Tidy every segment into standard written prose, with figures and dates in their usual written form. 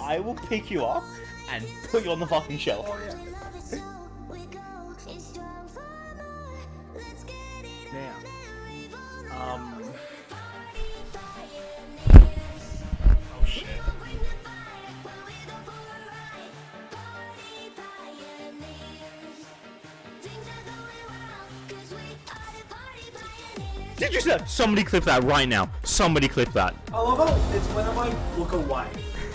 I will pick you up and put you on the fucking shelf. Oh, yeah. Now. Oh, shit. Did you say? Somebody clip that right now. Somebody clip that. I love how it's whenever I look away,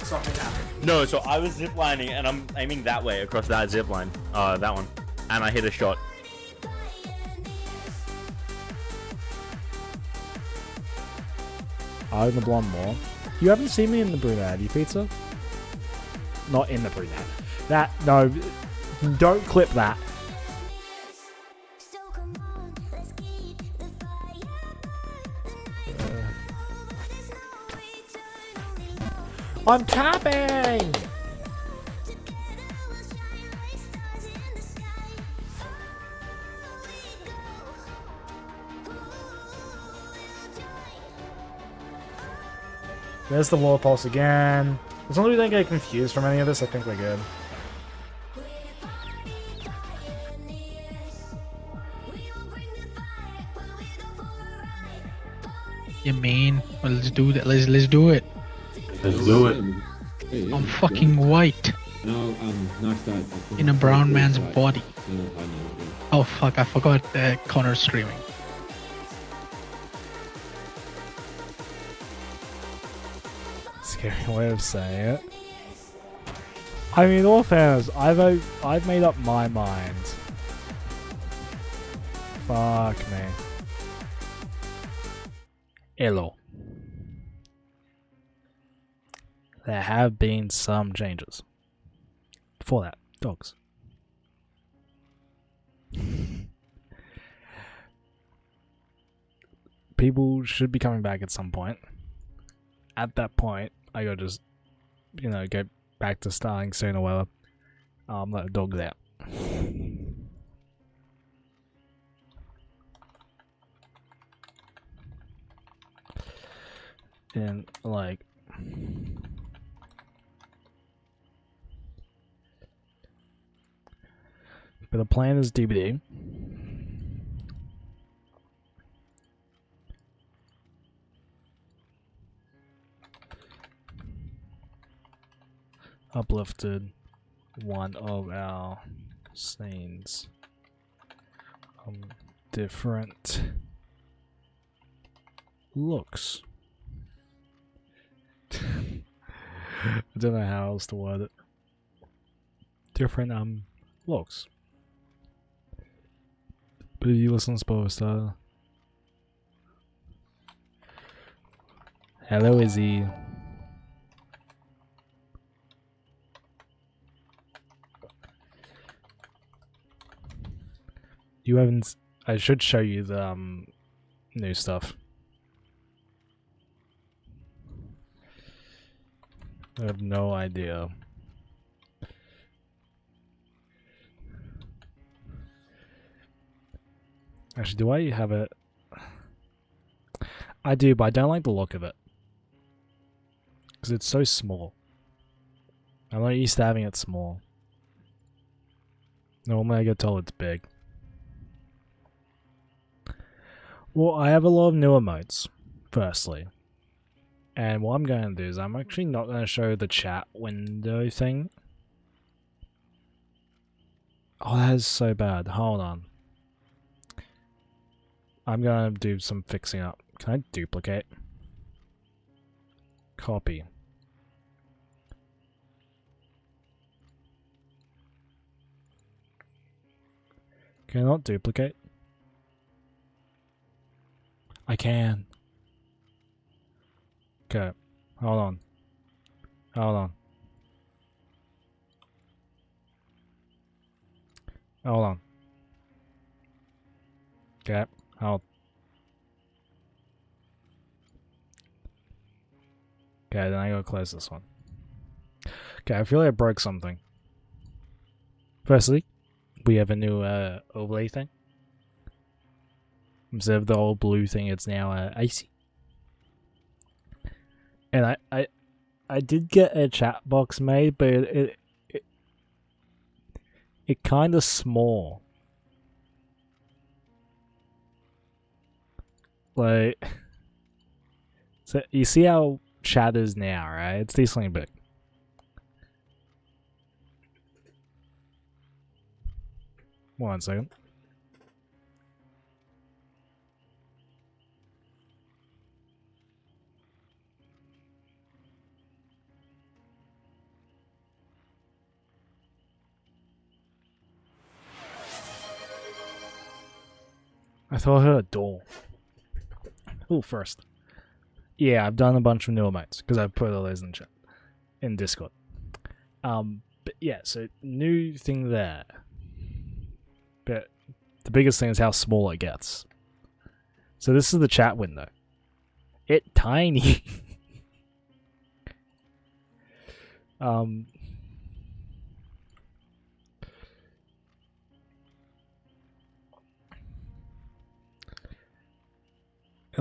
something happens. No, so I was ziplining and I'm aiming that way across that zip line. That one. And I hit a shot. I own the blonde more. You haven't seen me in the brunette, have you, Pizza? Not in the brunette. That, no, don't clip that. I'm tapping! There's the wall pulse again. As long as we don't get confused from any of this, I think we're good. You mean? Well, let's do that. Let's do it. Let's do it. I'm fucking white No, nice start. in a brown man's body. No, I know. Oh fuck! I forgot Connor screaming. Scary way of saying it. I mean, in all fairness, I've made up my mind. Fuck me. Hello. There have been some changes. For that, dogs. People should be coming back at some point. At that point, I gotta just, go back to starting sooner or later. Let the dogs out. And, like... But the plan is DVD. Uplifted one of our scenes. Different looks. I don't know how else to word it. Different looks. But if you listen to Spoiler, hello Izzy. You haven't. I should show you the new stuff. I have no idea. Actually, do I have it? I do, but I don't like the look of it. Because it's so small. I'm not used to having it small. Normally I get told it's big. Well, I have a lot of new emotes, firstly. And what I'm going to do is I'm actually not going to show the chat window thing. Oh, that is so bad. Hold on. I'm going to do some fixing up. Can I duplicate? Copy. Can I not duplicate? I can. Okay. Hold on. Hold on. Hold on. Okay. Hold. Okay, then I gotta close this one. Okay, I feel like I broke something. Firstly, we have a new overlay thing. Instead of the old blue thing, it's now icy. And I did get a chat box made, but it kind of small. Like, so you see how chat is now, right? It's decently big. One second. I thought I heard a door. Oh, first. Yeah, I've done a bunch of new emotes because I put all those in chat in Discord. But yeah, so new thing there. But the biggest thing is how small it gets. So this is the chat window. It tiny. And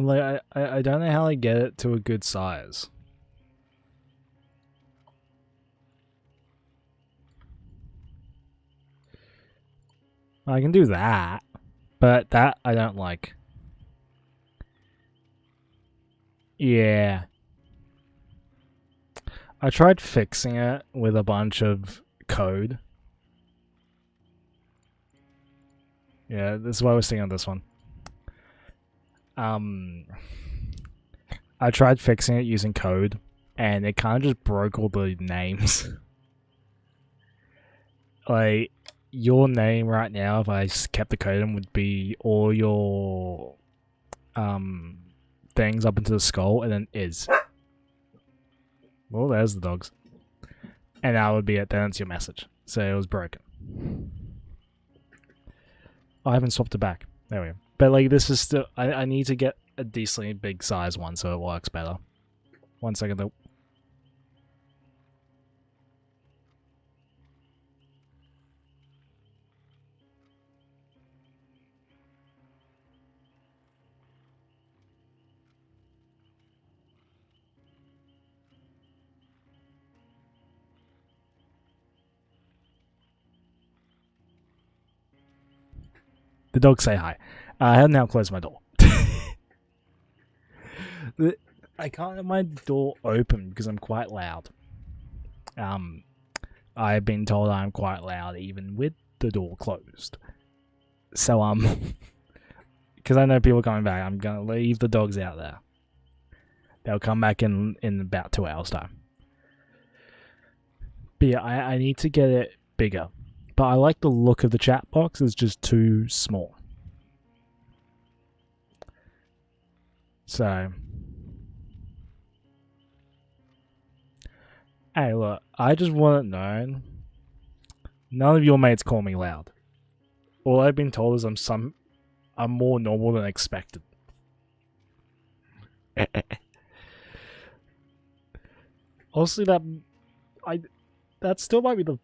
like I don't know how I get it to a good size. I can do that, but that I don't like. Yeah. I tried fixing it with a bunch of code. Yeah, this is why I was thinking of this one. I tried fixing it using code, and it kind of just broke all the names. Like, your name right now, if I kept the code in, would be all your things up into the skull, and then is. Well, there's the dogs. And that would be it, then it's your message. So it was broken. I haven't swapped it back. There we go. But like, this is still, I need to get a decently big size one so it works better. 1 second though. The dogs say hi. I have now closed my door. I can't have my door open because I'm quite loud. I've been told I'm quite loud even with the door closed. So because I know people are coming back, I'm gonna leave the dogs out there. They'll come back in about 2 hours time. But yeah, I need to get it bigger. But I like the look of the chat box. It's just too small. So, hey, look, I just want it known. None of your mates call me loud. All I've been told is I'm more normal than expected. Honestly, that still might be the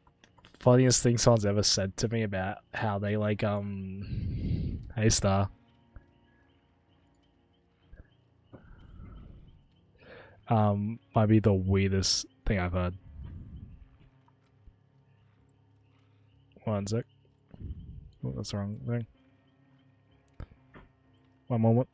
funniest thing someone's ever said to me about how they like hey Star. Might be the weirdest thing I've heard. 1 sec. Oh, that's the wrong thing. 1 moment.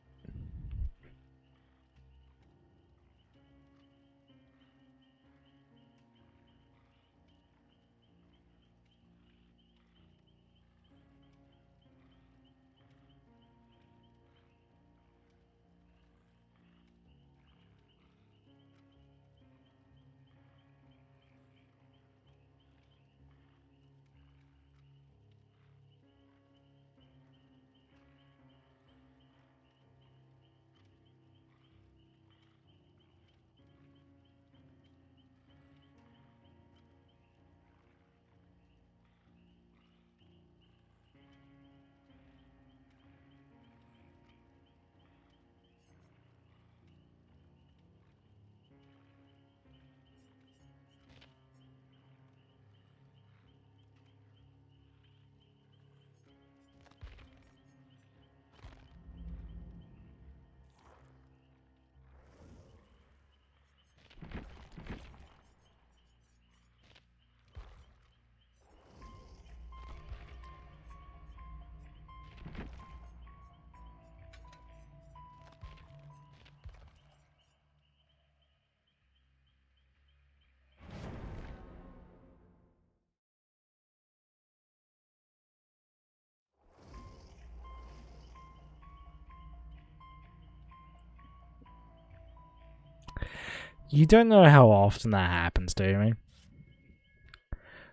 You don't know how often that happens, do you?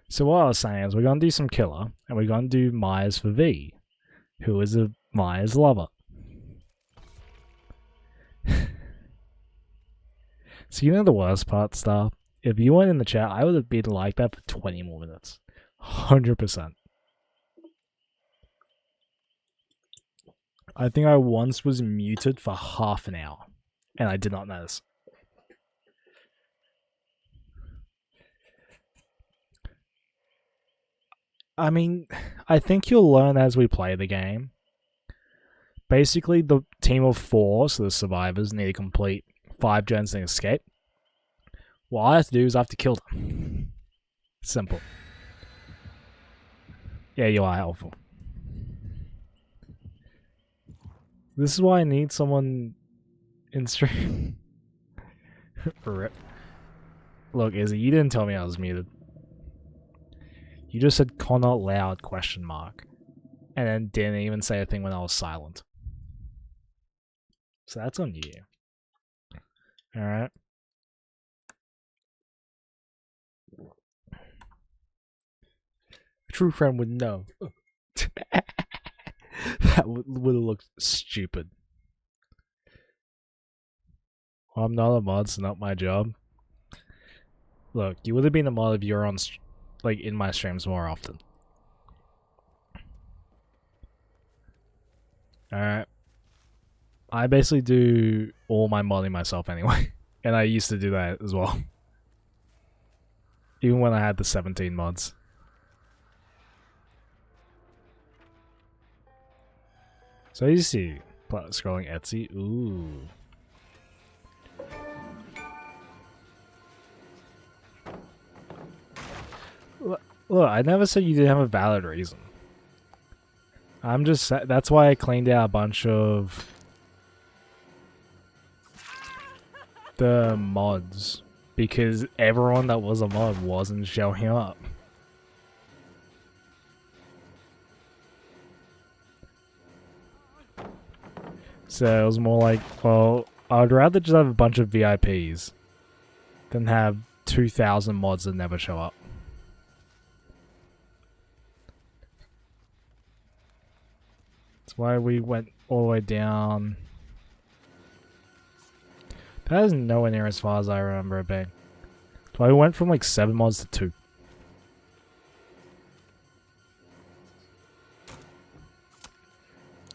So what I was saying is we're going to do some killer, and we're going to do Myers for V, who is a Myers lover. So you know the worst part, Star? If you weren't in the chat, I would have been like that for 20 more minutes. 100%. I think I once was muted for half an hour, and I did not notice. I mean, I think you'll learn as we play the game. Basically, the team of 4, so the survivors, need to complete 5 gens and escape. What I have to do is I have to kill them. Simple. Yeah, you are helpful. This is why I need someone in stream. Rip. Look, Izzy, you didn't tell me I was muted. You just said Connor loud ? And then didn't even say a thing when I was silent. So that's on you. Alright. A true friend would know. That would have looked stupid. Well, I'm not a mod, so not my job. Look, you would have been a mod if you were on, like, in my streams more often. Alright. I basically do all my modding myself anyway. And I used to do that as well. Even when I had the 17 mods. So you see, scrolling Etsy. Ooh. Look, I never said you didn't have a valid reason. I'm just, that's why I cleaned out a bunch of the mods. Because everyone that was a mod wasn't showing up. So it was more like, well, I'd rather just have a bunch of VIPs than have 2,000 mods that never show up. That's why we went all the way down. That is nowhere near as far as I remember it being. That's why we went from like 7 mods to 2.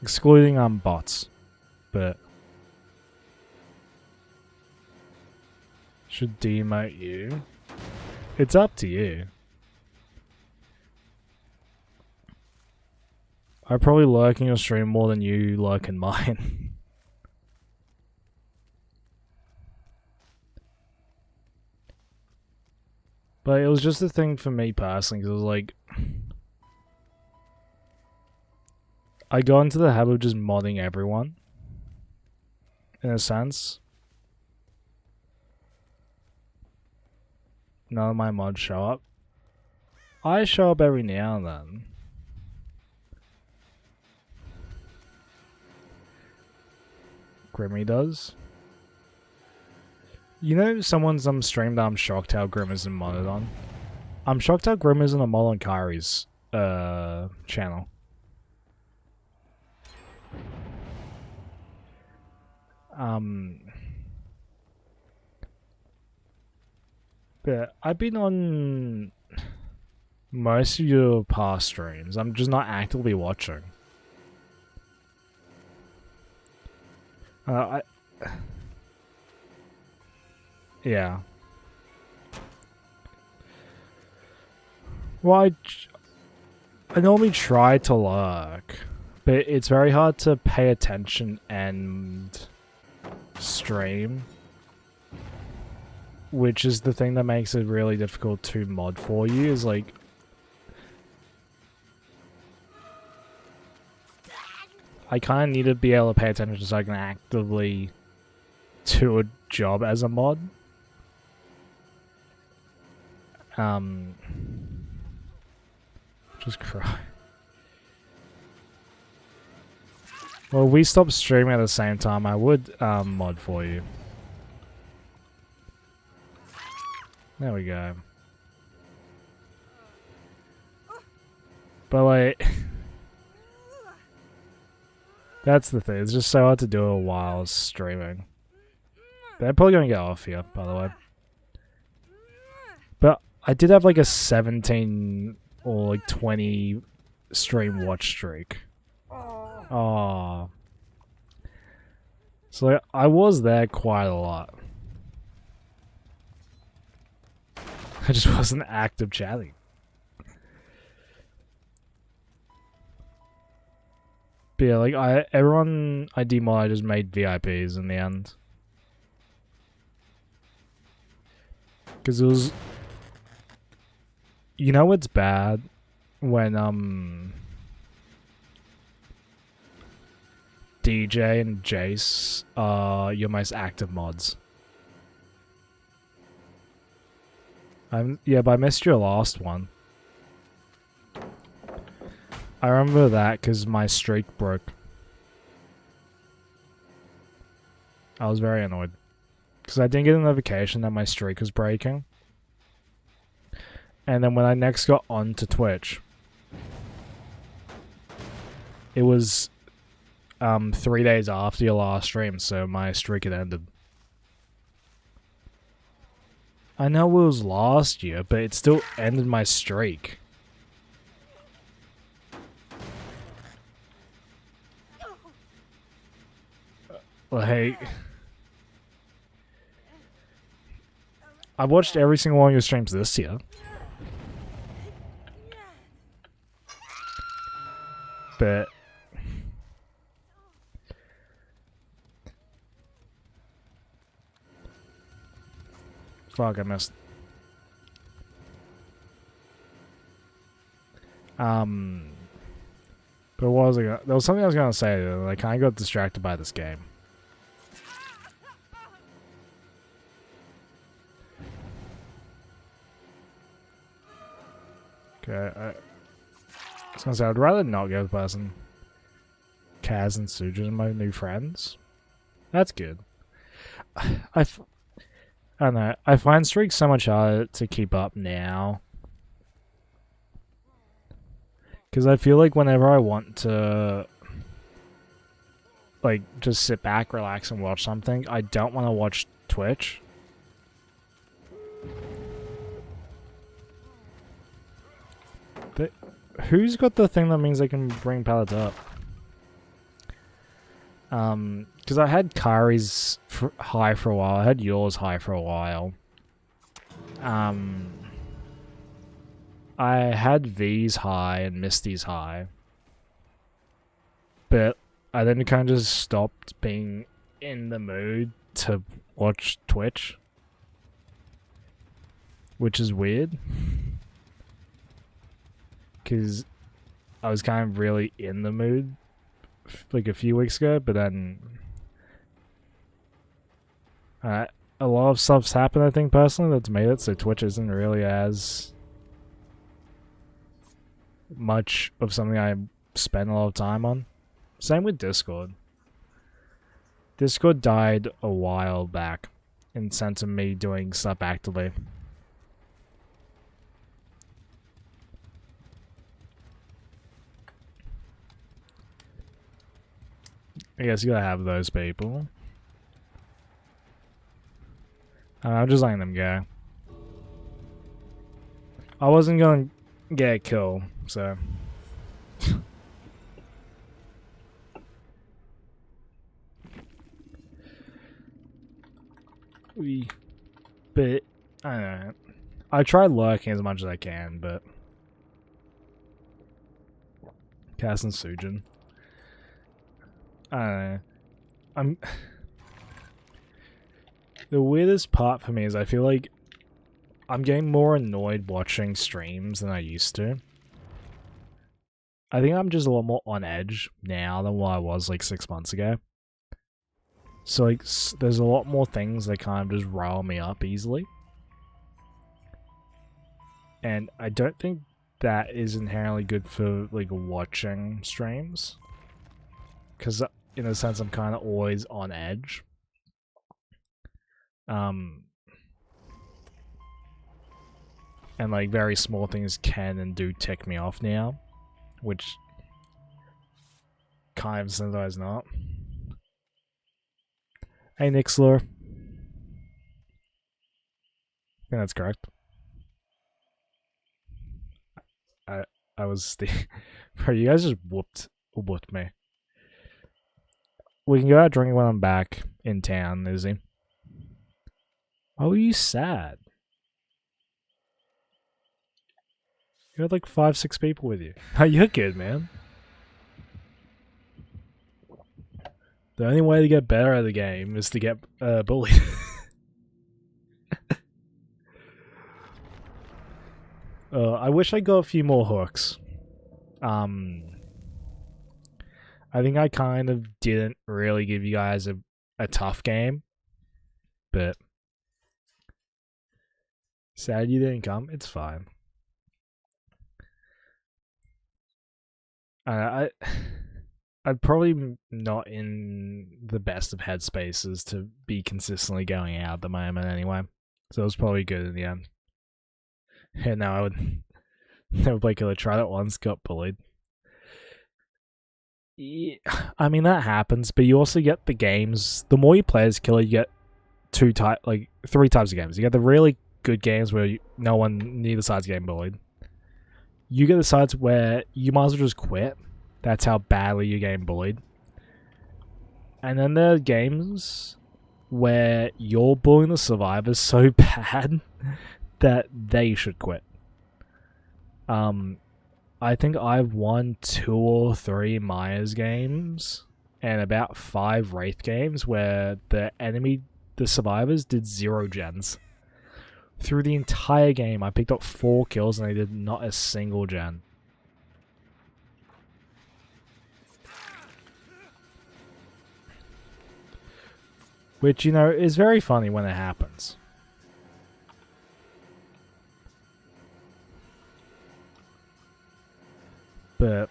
Excluding bots. But should demote you? It's up to you. I probably lurk in your stream more than you lurk in mine. But it was just a thing for me personally, because it was like, I got into the habit of just modding everyone. In a sense. None of my mods show up. I show up every now and then. Grimmy does. You know, someone's streamed I'm shocked how Grim isn't modded on. I'm shocked how Grim isn't a mod on Kyrie's channel. But I've been on most of your past streams. I'm just not actively watching. Yeah. Well, I normally try to lurk, but it's very hard to pay attention and stream, which is the thing that makes it really difficult to mod for you, is like I kind of need to be able to pay attention so I can actively do a job as a mod. Just cry. Well, we stopped streaming at the same time. I would mod for you. There we go. But like, that's the thing. It's just so hard to do it while streaming. They're probably gonna get off here, by the way. But I did have like a 17 or like 20 stream watch streak. Oh. So like, I was there quite a lot. I just wasn't active chatting. But yeah, like everyone I demoed, I just made VIPs in the end. Because it was, you know what's bad when DJ and Jace are your most active mods. Yeah, but I missed your last one. I remember that because my streak broke. I was very annoyed. Because I didn't get a notification that my streak was breaking. And then when I next got onto Twitch, it was 3 days after your last stream, so my streak had ended. I know it was last year, but it still ended my streak. Like, I watched every single one of your streams this year. But fuck, I missed. But what was I gonna, there was something I was gonna say, like I got distracted by this game. Okay, I was gonna say, I'd rather not go with the person. Kaz and Sujin are my new friends. That's good. I don't know. I find streaks so much harder to keep up now. Because I feel like whenever I want to, like, just sit back, relax, and watch something, I don't want to watch Twitch. But who's got the thing that means they can bring pallets up? Because I had Kari's high for a while. I had yours high for a while. I had V's high and Misty's high. But I then kind of just stopped being in the mood to watch Twitch. Which is weird. Because I was kind of really in the mood like a few weeks ago, but then a lot of stuff's happened, I think, personally, that's made it so Twitch isn't really as much of something I spend a lot of time on. Same with Discord. Discord died a while back in sense of me doing stuff actively. I guess you gotta have those people. I'm just letting them go. I wasn't gonna get a kill, so. But, I don't know. I try lurking as much as I can, but. Cass and Sujin. I don't know. The weirdest part for me is I feel like I'm getting more annoyed watching streams than I used to. I think I'm just a lot more on edge now than what I was like 6 months ago. So like, there's a lot more things that kind of just rile me up easily. And I don't think that is inherently good for like watching streams. Because in a sense, I'm kind of always on edge. And like very small things can and do tick me off now, which kind of sometimes not. Hey Nixlor. I think that's correct. I was the bro, you guys just whooped me. We can go out drinking when I'm back in town, Izzy. Oh, are you sad? You had like 5-6 people with you. You're good, man. The only way to get better at the game is to get bullied. I wish I got a few more hooks. I think I kind of didn't really give you guys a tough game, but sad you didn't come. It's fine. I'm probably not in the best of headspaces to be consistently going out at the moment anyway, so it was probably good in the end. Yeah, no, I would never play killer. Tried it once, got bullied. Yeah, I mean that happens, but you also get the games. The more you play as killer, you get three types of games. You get the really good games where no one, neither side's getting bullied. You get the sides where you might as well just quit. That's how badly you're getting bullied. And then there are games where you're bullying the survivors so bad that they should quit. I think I've won 2 or 3 Myers games and about 5 Wraith games where the survivors did 0 gens. Through the entire game, I picked up 4 kills and I did not a single gen. Which, you know, is very funny when it happens. But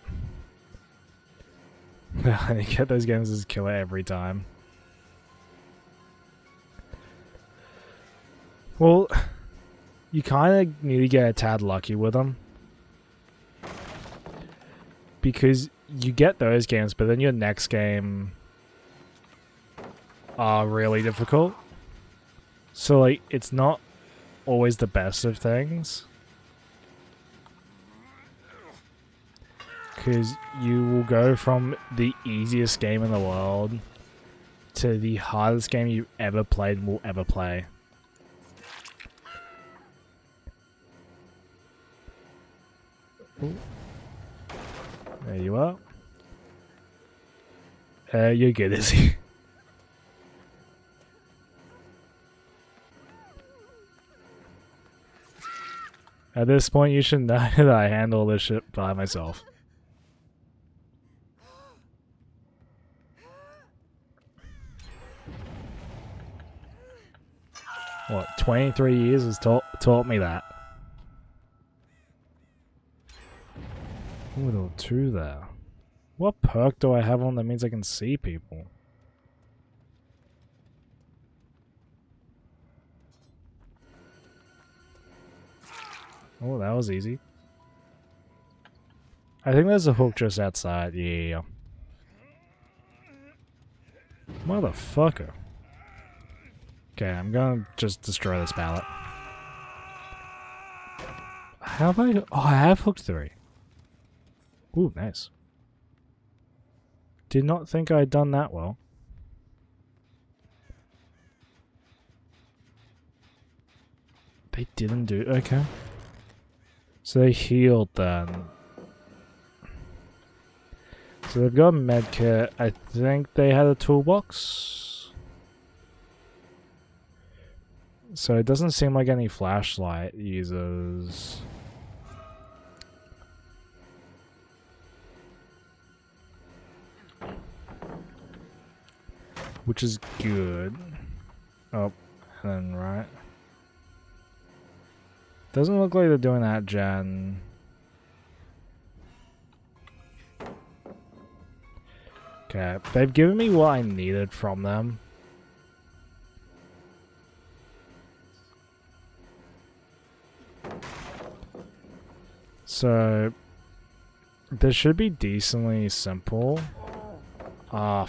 I get those games as killer every time. Well, you kind of need to get a tad lucky with them. Because you get those games, but then your next game are really difficult. So, like, it's not always the best of things. Because you will go from the easiest game in the world to the hardest game you've ever played and will ever play. Ooh. There you are. You're good, Izzy. At this point, you should know that I handle this shit by myself. What, 23 years has taught me that. Ooh, there were 2 there. What perk do I have on that means I can see people? Oh, that was easy. I think there's a hook just outside. Yeah. Motherfucker. Okay, I'm gonna just destroy this pallet. How have I... Oh, I have hooked 3. Ooh, nice. Did not think I'd done that well. They didn't do... Okay. So they healed then. So they've got a medkit. I think they had a toolbox. So it doesn't seem like any flashlight users. Which is good. Oh, and then right. Doesn't look like they're doing that gen. Okay, they've given me what I needed from them. So this should be decently simple. Ah,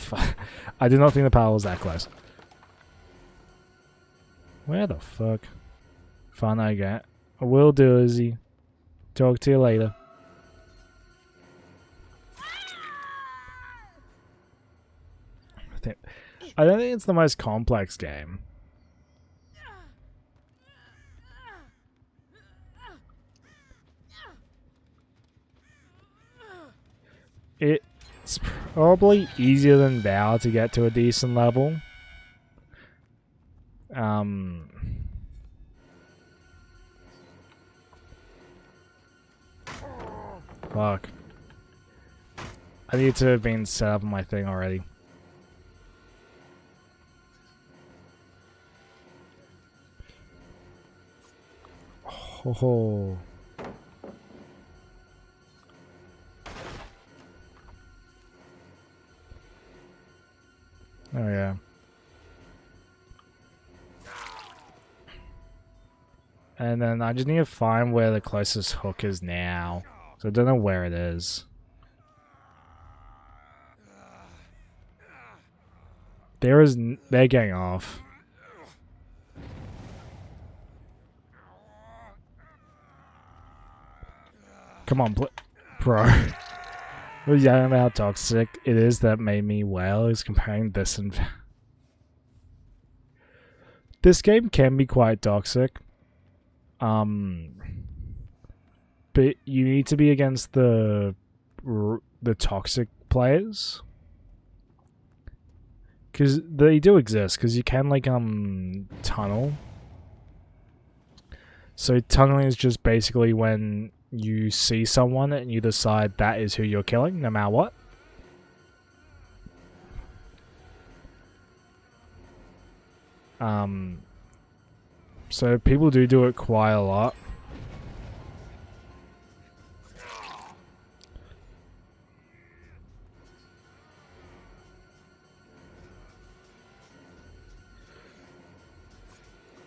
I did not think the power was that close. Where the fuck? Fun I get. I will do, Izzy. Talk to you later. I don't think it's the most complex game. It's probably easier than VOD to get to a decent level. Fuck. I need to have been set up on my thing already. Oh. Oh yeah. And then I just need to find where the closest hook is now. So I don't know where it is. They're getting off. Come on, bro. I was yelling about how toxic it is that made me wail is comparing this and... This game can be quite toxic. But you need to be against the toxic players. Because they do exist, because you can, like, tunnel. So tunneling is just basically when you see someone and you decide that is who you're killing, no matter what. So people do it quite a lot.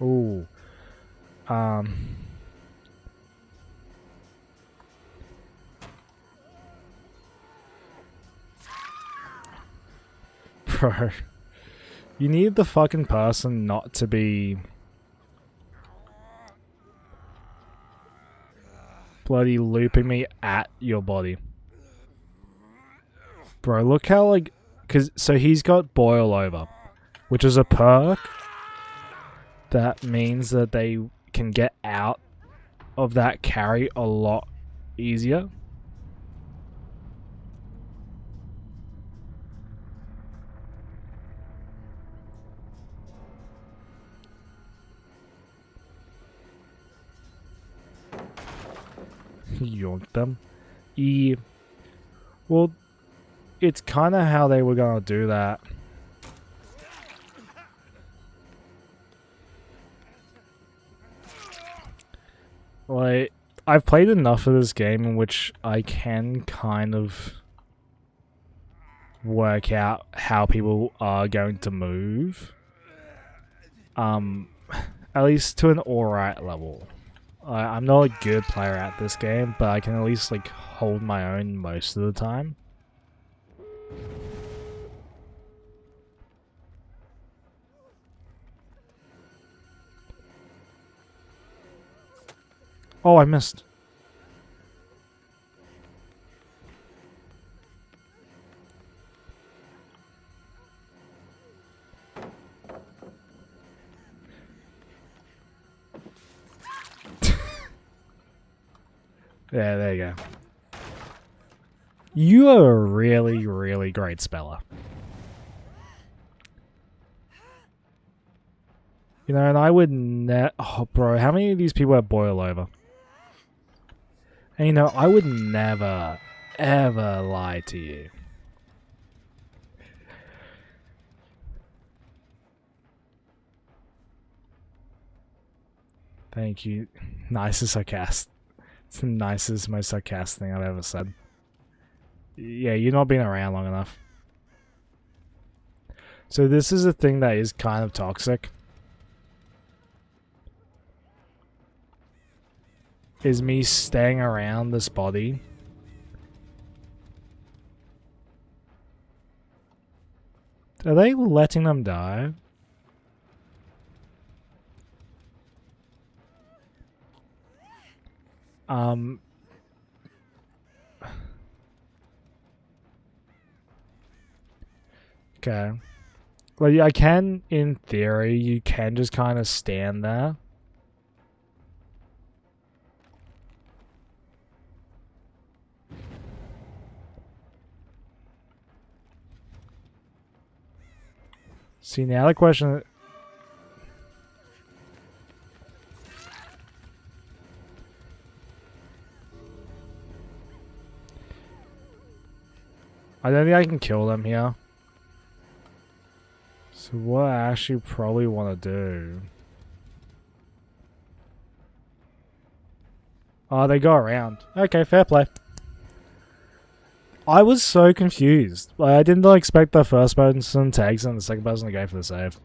Ooh. Bro. You need the fucking person not to be bloody looping me at your body. Bro, look how, like... So he's got boil over, which is a perk that means that they can get out of that carry a lot easier. Yoink them. Well, it's kind of how they were gonna do that. Like, I've played enough of this game in which I can kind of work out how people are going to move. At least to an alright level. I'm not a good player at this game, but I can at least, like, hold my own most of the time. Oh, I missed. Yeah, there you go. You are a really, really great speller. You know, and I would oh, bro, how many of these people have boil over? And you know, I would never, ever lie to you. Thank you. Nicest sarcastic. It's the nicest, most sarcastic thing I've ever said. Yeah, you've not been around long enough. So this is a thing that is kind of toxic. is me staying around this body. Are they letting them die? Okay. Well, yeah, I can, in theory, you can just kind of stand there. See, now the question... I don't think I can kill them here. So what I actually probably want to do... Oh, they go around. Okay, fair play. I was so confused. Like, I didn't expect the first person to exit and the second person to go for the save.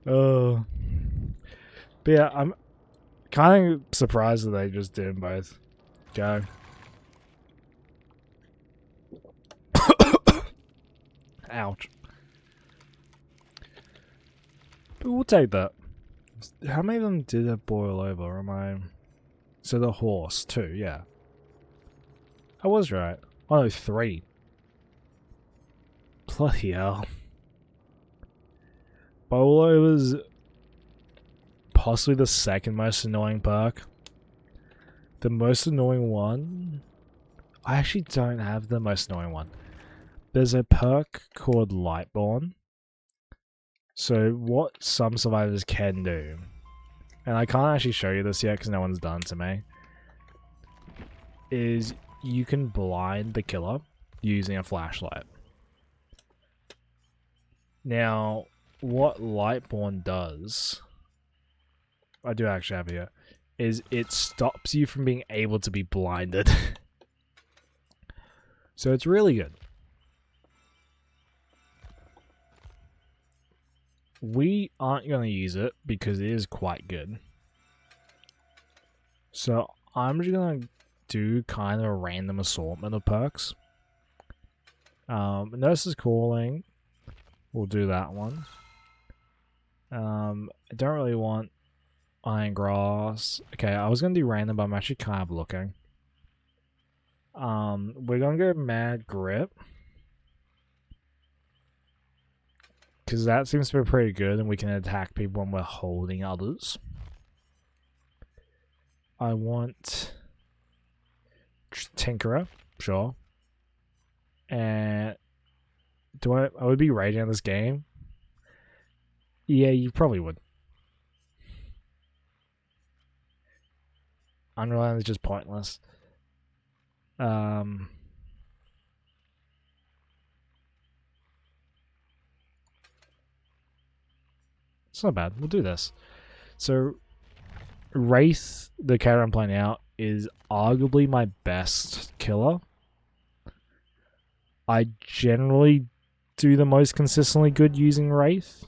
Oh. But yeah, I'm kind of surprised that they just didn't both go. Ouch. But we'll take that. How many of them did it boil over? Am I... So the horse, 2, yeah. I was right. Oh, no, 3. Bloody hell. Boil over's possibly the second most annoying perk. The most annoying one... I actually don't have the most annoying one. There's a perk called Lightborn. So what some survivors can do, and I can't actually show you this yet because no one's done it to me, is you can blind the killer using a flashlight. Now, what Lightborn does, I do actually have here, is it stops you from being able to be blinded. So it's really good. We aren't going to use it because it is quite good. So I'm just going to do kind of a random assortment of perks. Nurse is calling. We'll do that one. I don't really want Iron Grass. Okay, I was going to do random, but I'm actually kind of looking. We're going to go Mad Grip. Because that seems to be pretty good, and we can attack people when we're holding others. I want Tinkerer, sure. And I would be raging on this game. Yeah, you probably would. Unrelenting is just pointless. It's not bad. We'll do this. So, Wraith, the character I'm playing out, is arguably my best killer. I generally do the most consistently good using Wraith.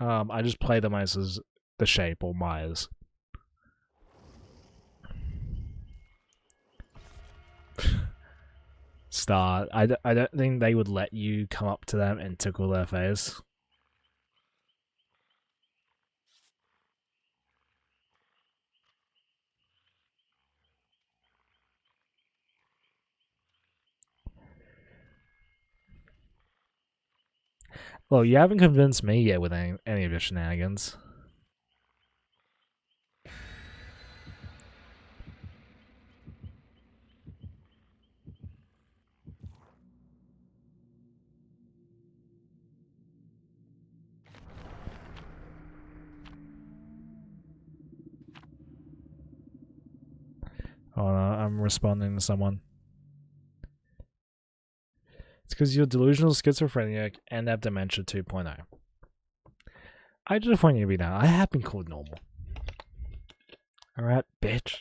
I just play them as the shape or Myers. Start. I don't think they would let you come up to them and tickle their face. Well, you haven't convinced me yet with any of your shenanigans. Oh no, I'm responding to someone. It's because you're delusional schizophrenic and have dementia 2.0. I just want you to be down. I have been called normal. Alright, bitch.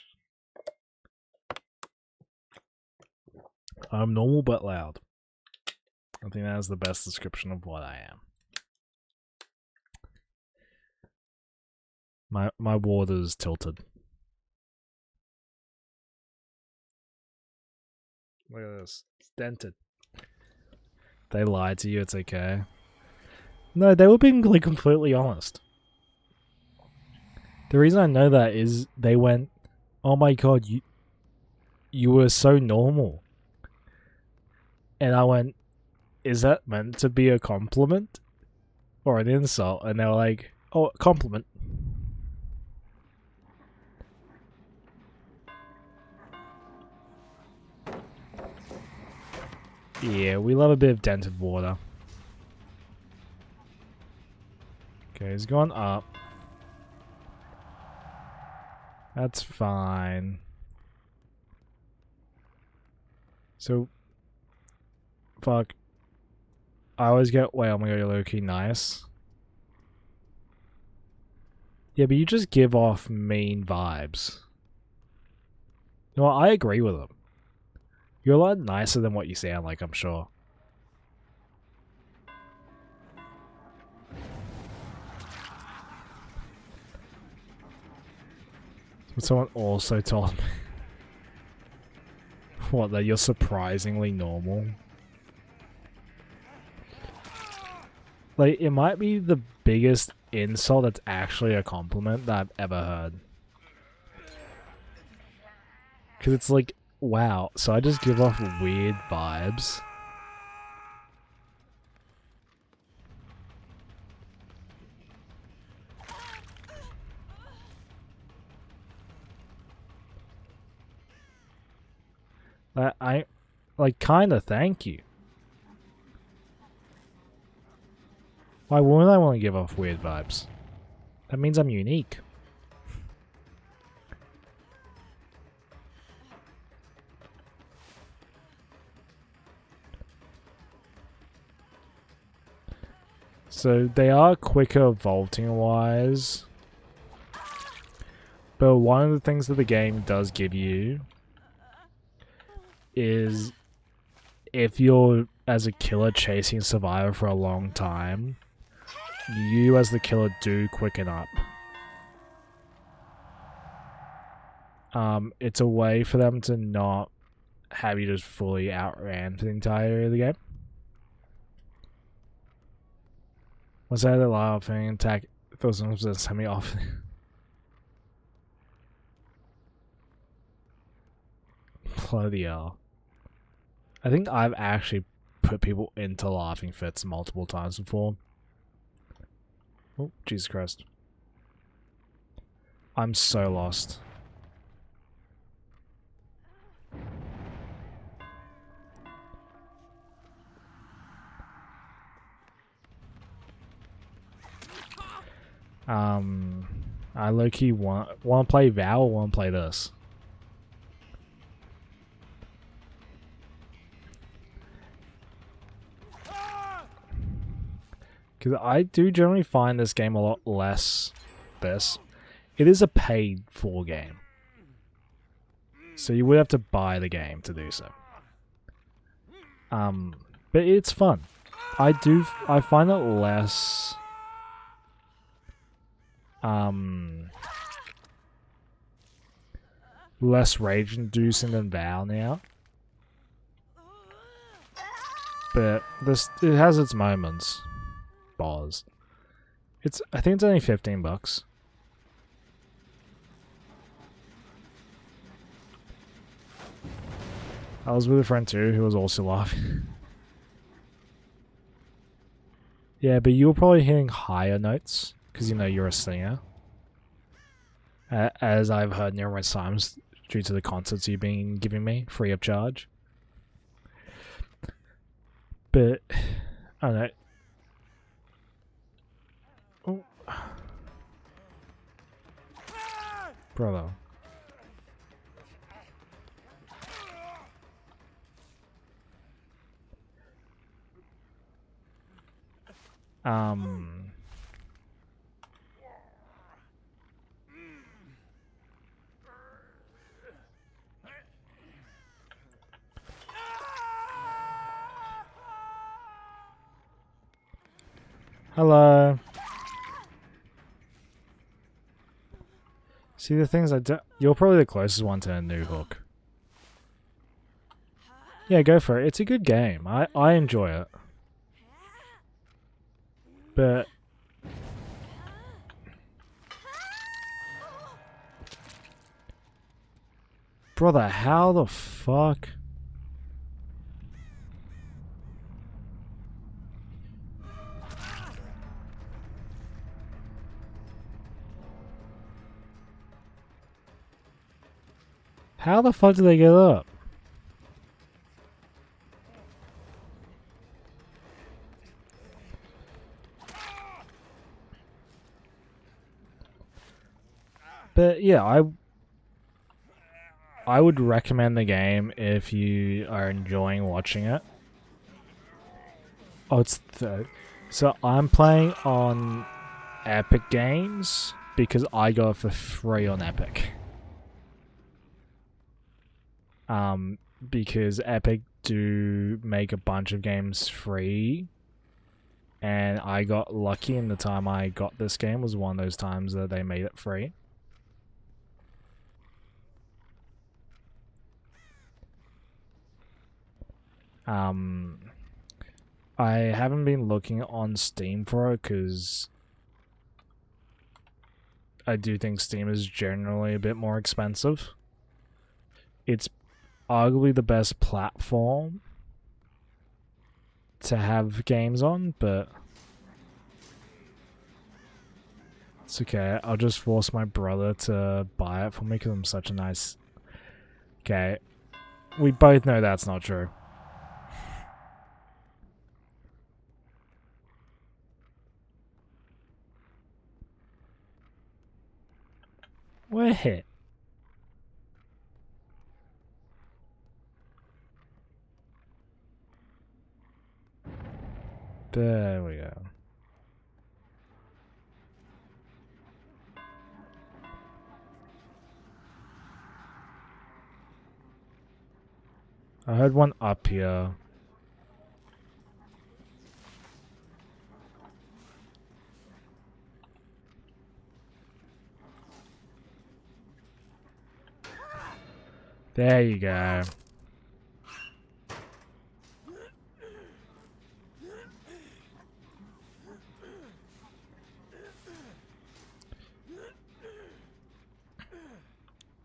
I'm normal but loud. I think that is the best description of what I am. My water's tilted. Look at this. It's dented. They lied to you, it's okay. No, they were being like completely honest. The reason I know that is they went, "Oh my god, you were so normal." And I went, "Is that meant to be a compliment or an insult?" And they were like, "Oh, compliment." Yeah, we love a bit of dented water. Okay, he's gone up. That's fine. So, fuck. I always get, wait, oh my god, you're low-key nice. Yeah, but you just give off mean vibes. You know what, I agree with them. You're a lot nicer than what you sound like, I'm sure. But someone also told me what, that you're surprisingly normal. Like, it might be the biggest insult that's actually a compliment that I've ever heard. Because it's like, wow, so I just give off weird vibes. I like, kinda thank you. Why wouldn't I want to give off weird vibes? That means I'm unique. So they are quicker vaulting wise. But one of the things that the game does give you is if you're, as a killer, chasing a survivor for a long time, you as the killer do quicken up. It's a way for them to not have you just fully outran for the entirety of the game. Was that a laughing attack? Those ones send me off. Bloody hell. I think I've actually put people into laughing fits multiple times before. Oh, Jesus Christ. I'm so lost. I low-key want to play Val or want to play this? Because I do generally find this game a lot less this. It is a paid-for game. So you would have to buy the game to do so. But it's fun. I find it less... less rage-inducing than Val now. But it has its moments. Bars. I think it's only $15. I was with a friend too who was also laughing. Yeah, but you were probably hitting higher notes because you know you're a singer. As I've heard numerous times due to the concerts you've been giving me free of charge. But I don't know. Oh. Brother. Hello. See, the things I do. You're probably the closest one to a new hook. Yeah, go for it. It's a good game. I enjoy it. But brother, how the fuck? How the fuck did they get up? But yeah, I would recommend the game if you are enjoying watching it. Oh, it's third. So I'm playing on Epic Games because I got it for free on Epic. Because Epic do make a bunch of games free, and I got lucky in the time I got this game was one of those times that they made it free. I haven't been looking on Steam for it because I do think Steam is generally a bit more expensive. It's arguably the best platform to have games on, but it's okay. I'll just force my brother to buy it for me because I'm such a nice... Okay. We both know that's not true. We're hit. There we go. I heard one up here. There you go.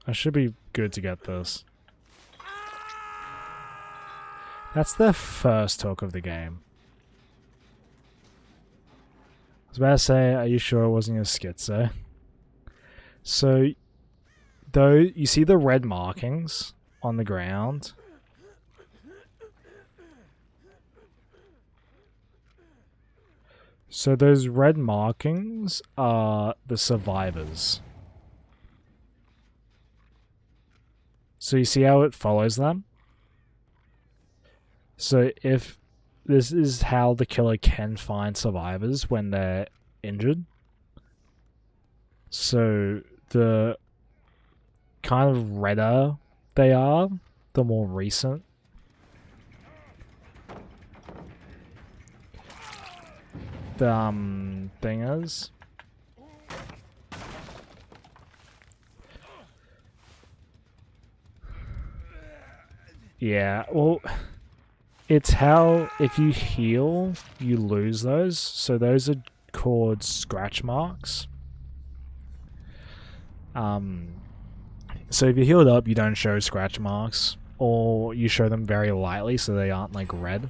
I should be good to get this. That's the first hook of the game. I was about to say, are you sure it wasn't a schizo? So, though, you see the red markings on the ground? So those red markings are the survivors. So you see how it follows them? So if this is how the killer can find survivors when they're injured. So the kind of redder they are, the more recent. The thing is. Yeah, well, it's how if you heal, you lose those. So those are called scratch marks. So if you heal it up, you don't show scratch marks, or you show them very lightly so they aren't like red.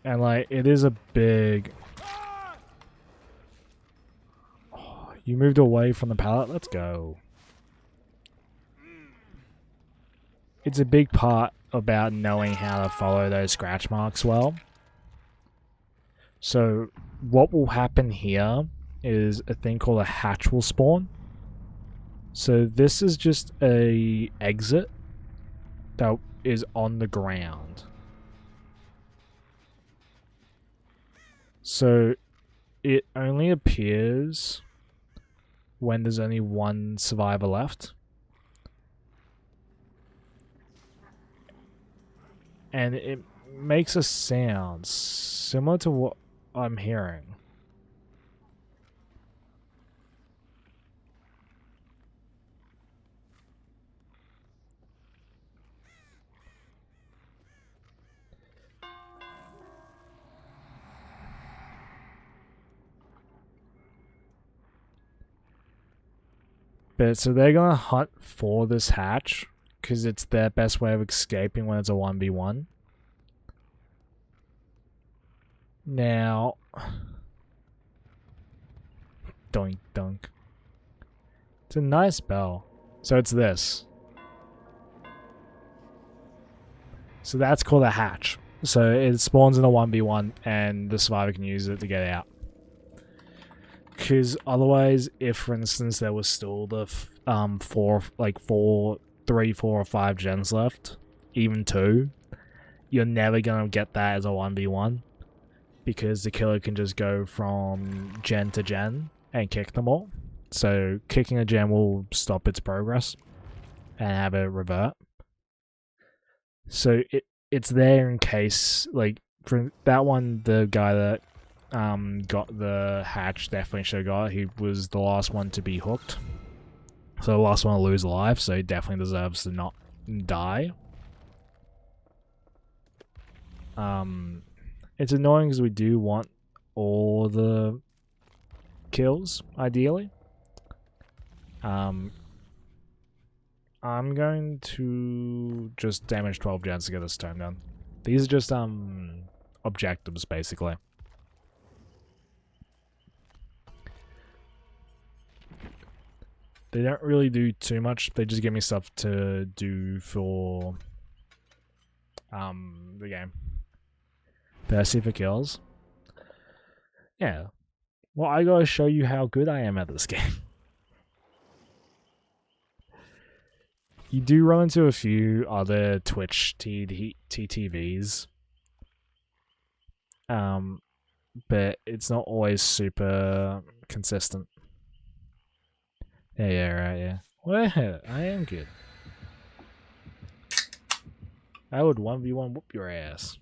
And like it is a big... Oh, you moved away from the pallet? Let's go. It's a big part about knowing how to follow those scratch marks well. So what will happen here is a thing called a hatch will spawn. So this is just a exit that is on the ground. So it only appears when there's only one survivor left. And it makes a sound similar to what I'm hearing. But so they're gonna hunt for this hatch because it's their best way of escaping when it's a 1v1. Now, doink dunk. It's a nice bell. So it's this. So that's called a hatch. So it spawns in a 1v1 and the survivor can use it to get out. Because otherwise, if for instance there was still the 3, 4, or 5 gens left, even 2, you're never gonna get that as a 1v1 because the killer can just go from gen to gen and kick them all. So kicking a gen will stop its progress and have it revert. So it's there in case, like, for that one, the guy that got the hatch definitely should have got it. He was the last one to be hooked. So the last one to lose alive, so he definitely deserves to not die. It's annoying because we do want all the kills, ideally. I'm going to just damage 12 gens to get this turned down. These are just objectives, basically. They don't really do too much. They just give me stuff to do for the game. Thirsty for kills. Yeah. Well, I gotta show you how good I am at this game. You do run into a few other Twitch TTVs. But it's not always super consistent. Yeah, right, yeah. Well, I am good. I would 1v1 whoop your ass.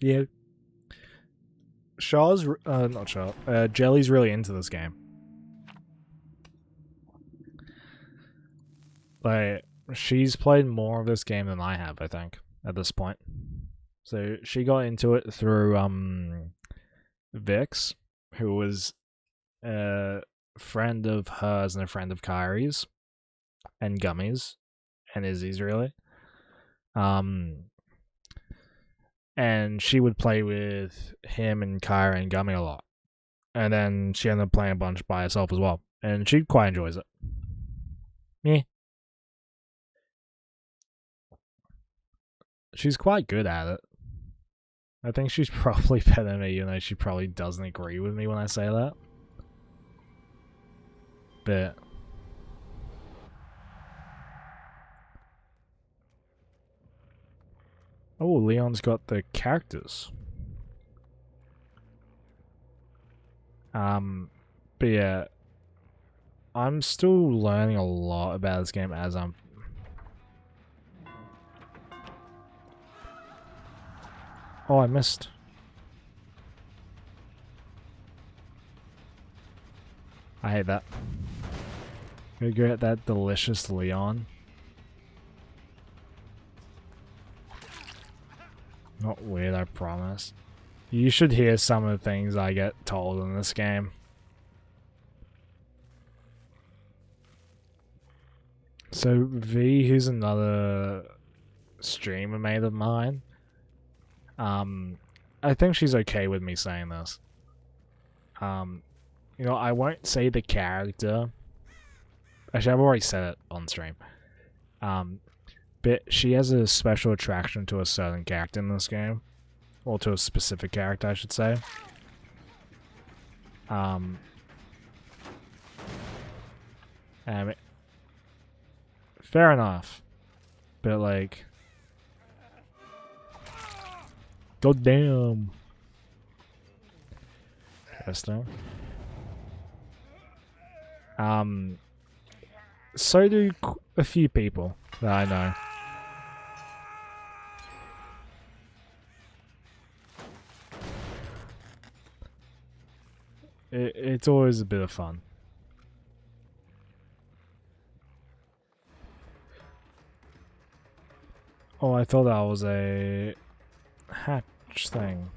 Yeah. Not Shaw. Jelly's really into this game. Like, she's played more of this game than I have, I think, at this point. So she got into it through Vix, who was a friend of hers and a friend of Kyrie's, and Gummy's, and Izzy's, really. And she would play with him and Kyrie and Gummy a lot. And then she ended up playing a bunch by herself as well. And she quite enjoys it. Yeah. She's quite good at it. I think she's probably better than me, even though she probably doesn't agree with me when I say that. But oh, Leon's got the characters. But yeah, I'm still learning a lot about this game as I'm. Oh, I missed. I hate that. Gonna get that delicious Leon. Not weird, I promise. You should hear some of the things I get told in this game. So V, who's another streamer mate of mine, I think she's okay with me saying this. You know, I won't say the character. Actually, I've already said it on stream. But she has a special attraction to a certain character in this game. Or to a specific character, I should say. Fair enough. But, like... God damn. Interesting. So do a few people that I know. It's always a bit of fun. Oh, I thought that was a hatch thing.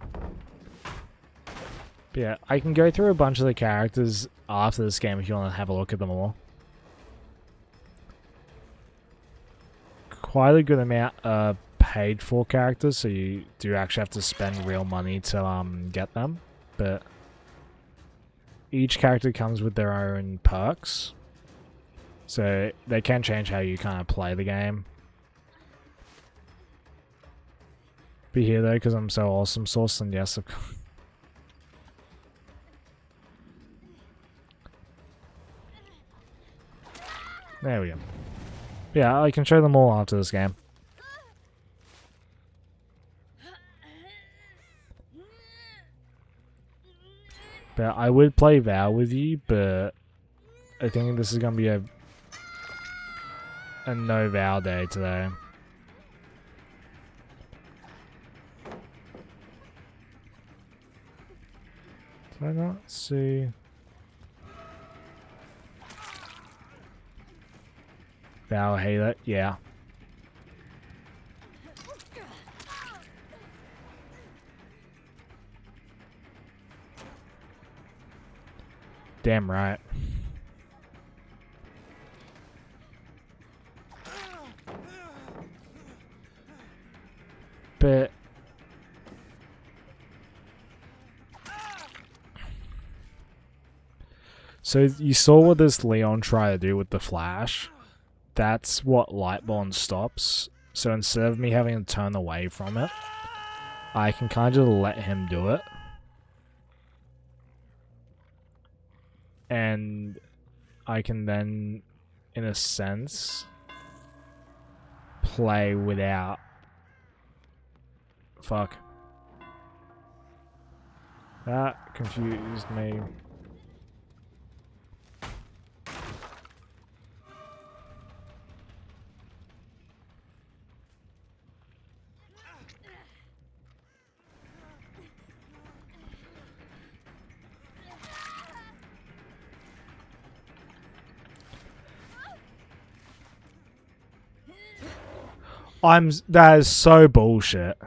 But yeah, I can go through a bunch of the characters after this game if you want to have a look at them all. Quite a good amount are paid for characters, so you do actually have to spend real money to get them. But each character comes with their own perks, so they can change how you kind of play the game. Be here though, because I'm so awesome sauce, and yes, of course. There we go. Yeah, I can show them all after this game. But I would play VOD with you, but I think this is gonna be a no VOD day today. Did I not see? VOD hate it, yeah. Damn right. But so you saw what this Leon tried to do with the flash. That's what Lightborn stops. So instead of me having to turn away from it, I can kind of let him do it. And I can then, in a sense, play without... Fuck. That confused me. That is so bullshit.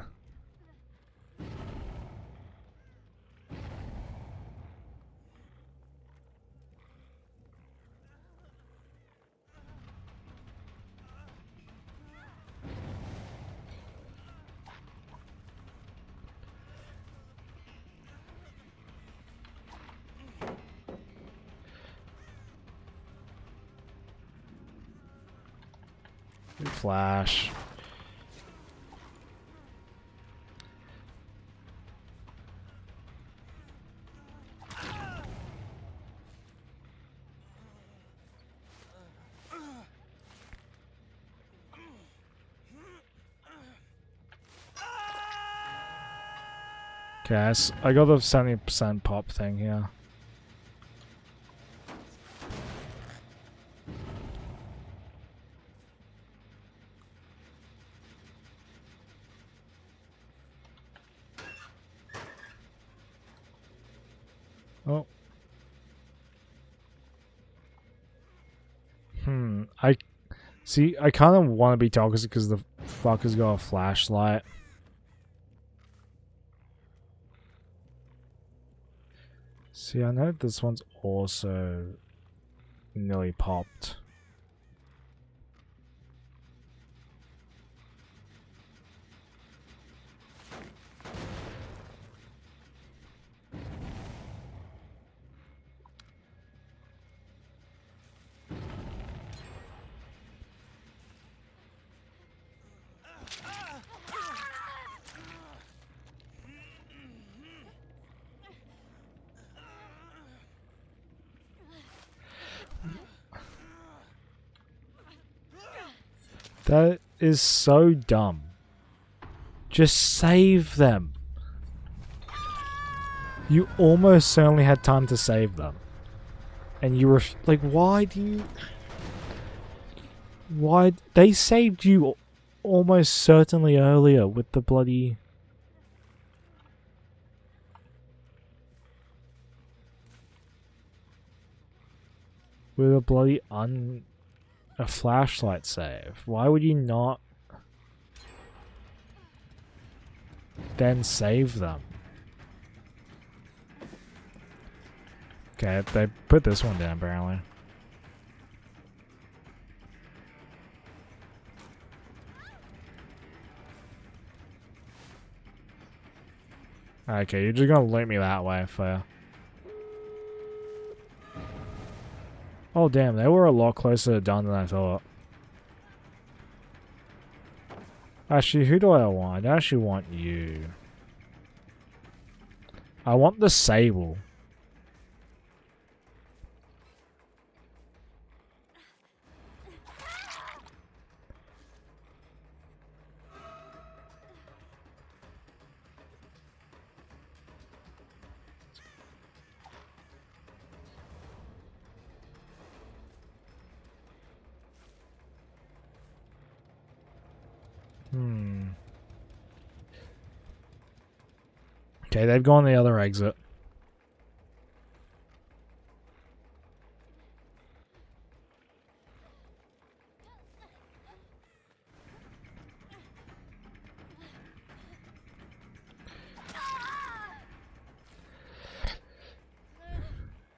Flash. Okay, I got the 70% pop thing here. Oh. I see. I kind of want to be toxic because the fucker's got a flashlight. See, I know this one's also nearly popped. That is so dumb. Just save them. You almost certainly had time to save them. And you were like, why do you... Why... They saved you almost certainly earlier with the bloody... With a bloody a flashlight save. Why would you not then save them? Okay, they put this one down apparently. Okay, you're just gonna loot me that way, fair. Oh damn, they were a lot closer to done than I thought. Actually, who do I want? I actually want you. I want the Sable. Okay, they've gone the other exit.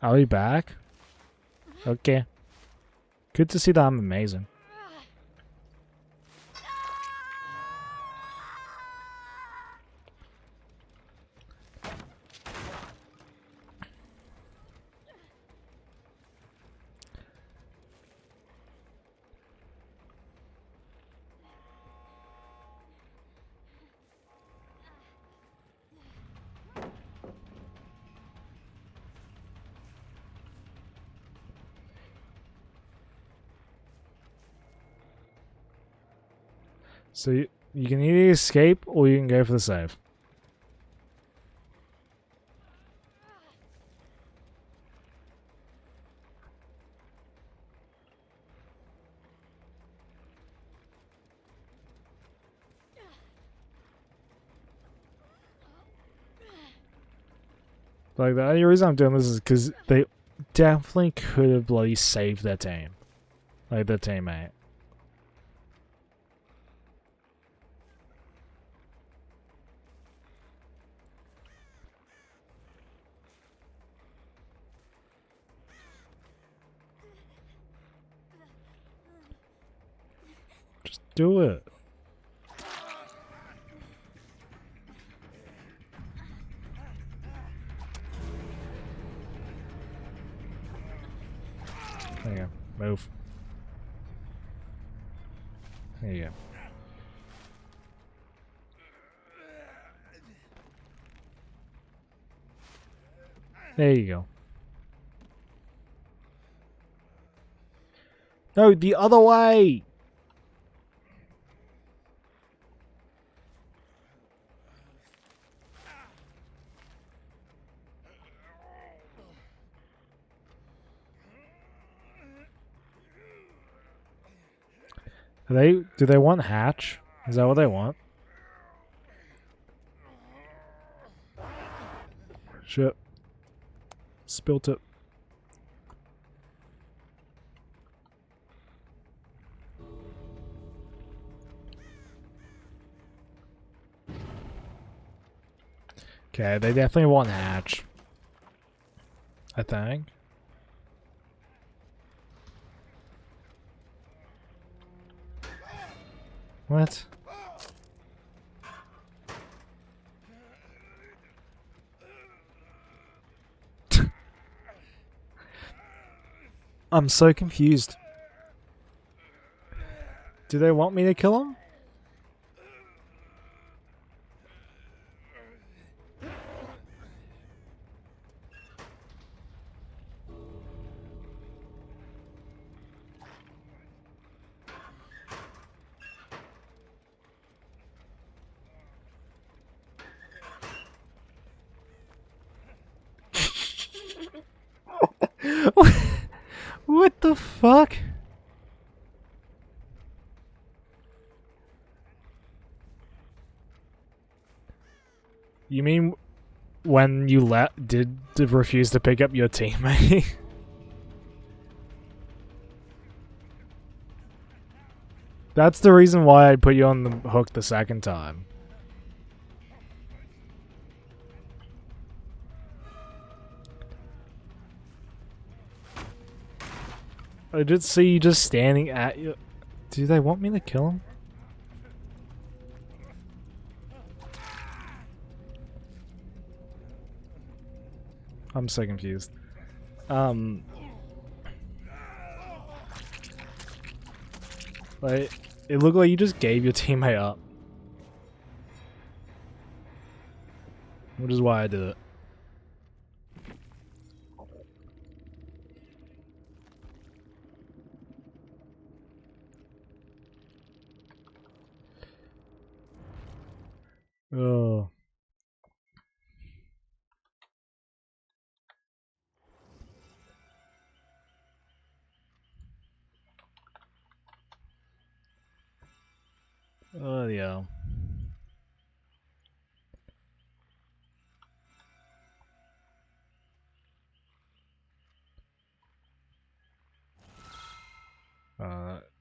Are we back? Okay. Good to see that I'm amazing. So you can either escape or you can go for the save. Like, the only reason I'm doing this is because they definitely could have bloody saved their team. Like, their teammate. Just do it. There you go. Move. There you go. There you go. No, the other way! Do they want hatch? Is that what they want? Shit. Spilt it. Okay, they definitely want hatch. I think. What? I'm so confused. Do they want me to kill him? fuck? You mean when you did refuse to pick up your teammate? That's the reason why I put you on the hook the second time. I did see you just standing at you. Do they want me to kill him? I'm so confused. Like, it looked like you just gave your teammate up. Which is why I did it. Oh. Oh, yeah.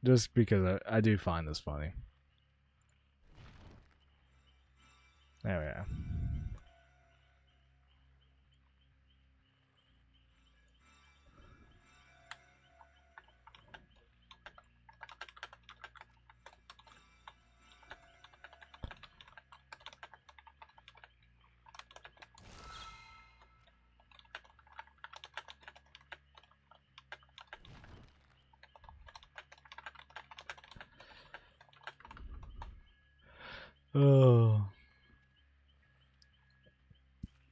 Just because I do find this funny. There we are. Oh.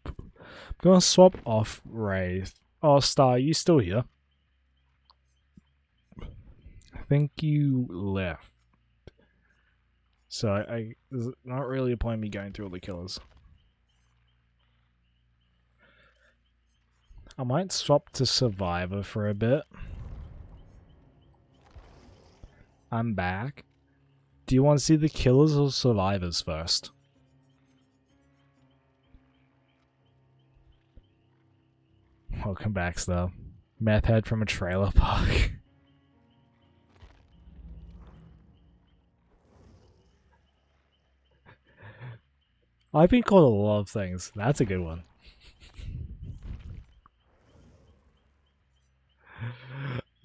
I'm gonna swap off Wraith. Oh, Star, you still here? I think you left. So there's not really a point in me going through all the killers. I might swap to Survivor for a bit. I'm back. Do you want to see the killers or survivors first? Welcome back, Star. Meth head from a trailer park. I've been called a lot of things. That's a good one.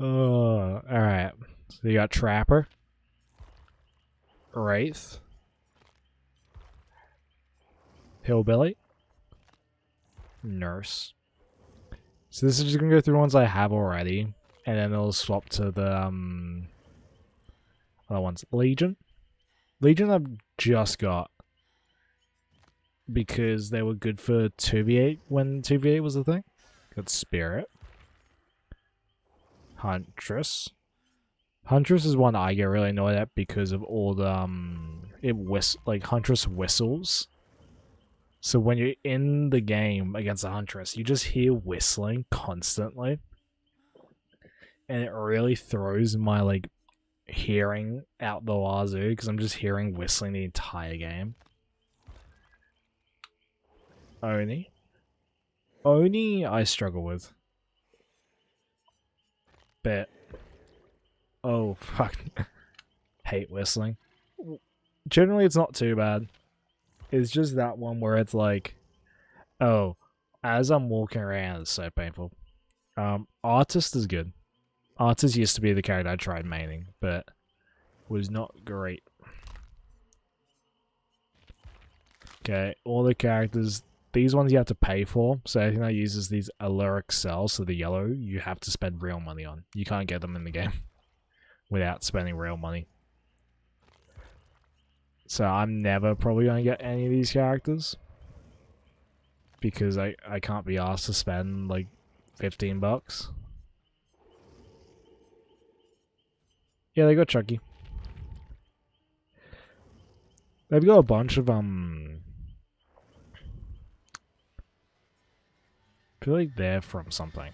Oh, alright. So you got Trapper. Wraith. Hillbilly. Nurse. So this is just gonna go through ones I have already. And then it'll swap to the other ones. Legion. Legion I've just got. Because they were good for 2v8 when 2v8 was a thing. Got Spirit. Huntress. Huntress is one I get really annoyed at because of all the Huntress whistles. So when you're in the game against a Huntress, you just hear whistling constantly. And it really throws my hearing out the wazoo because I'm just hearing whistling the entire game. Oni. Oni I struggle with. But oh fuck. Hate whistling. Generally it's not too bad. It's just that one where it's like, oh, as I'm walking around it's so painful. Artist is good. Artist used to be the character I tried maining, but was not great. Okay, all the characters. These ones you have to pay for, so anything that uses these Aluric cells, so the yellow, you have to spend real money on. You can't get them in the game without spending real money. So I'm never probably going to get any of these characters. Because I can't be asked to spend like $15. Yeah, they got Chucky. They've got a bunch of I feel like they're from something,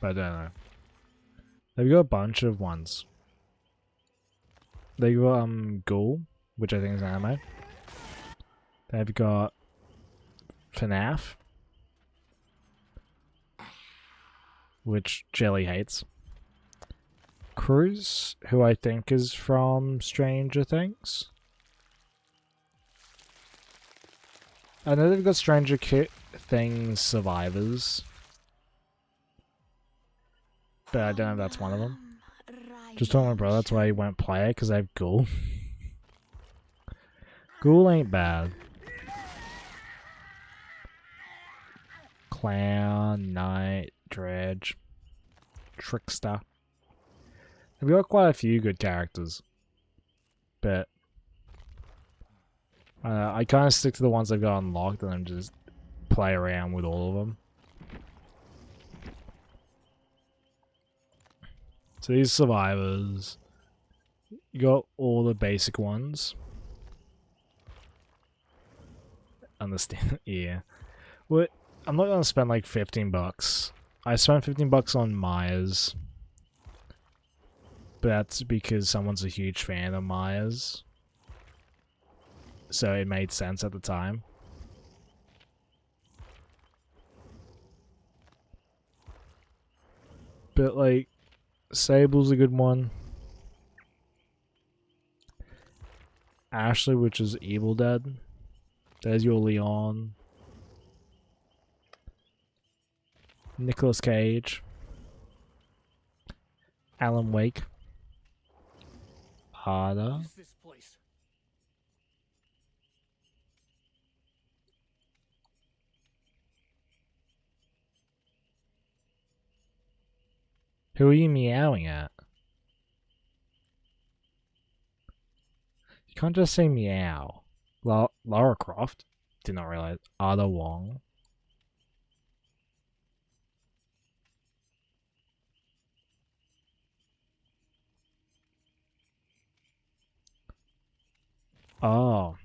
but I don't know. They've got a bunch of ones. They got Ghoul, which I think is anime. They've got FNAF, which Jelly hates. Cruz, who I think is from Stranger Things. I know they've got Stranger Things Survivors, but I don't know if that's one of them. Just told my brother that's why he won't play it, because I have Ghoul. Ghoul ain't bad. Clown, Knight, Dredge, Trickster. We've got quite a few good characters, but I kind of stick to the ones I've got unlocked and then just play around with all of them. So these survivors, you got all the basic ones. Understand? Yeah. Well, I'm not gonna spend like $15. I spent $15 on Myers. But that's because someone's a huge fan of Myers. So it made sense at the time. But like, Sable's a good one. Ashley, which is Evil Dead. There's your Leon. Nicolas Cage. Alan Wake. Ada. Who are you meowing at? You can't just say meow. Lara Croft? Did not realize. Ada Wong. Oh.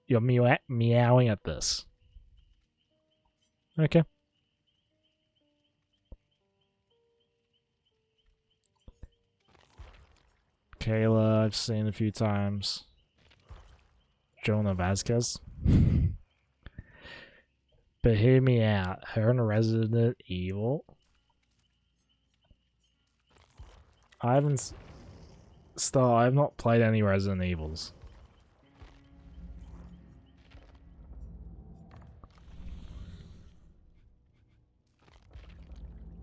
You're meowing at this. Okay. Kayla, I've seen a few times. Jonah Vasquez. But hear me out. Her and Resident Evil. I haven't... I've not played any Resident Evils.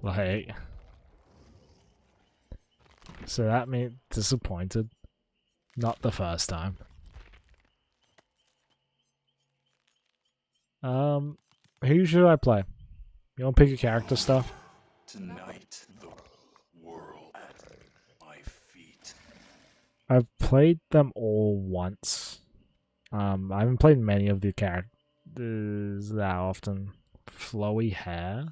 Like... So that made disappointed. Not the first time. Who should I play? You want to pick a character stuff? Tonight, the world at my feet. I've played them all once. I haven't played many of the characters that often. Flowy hair.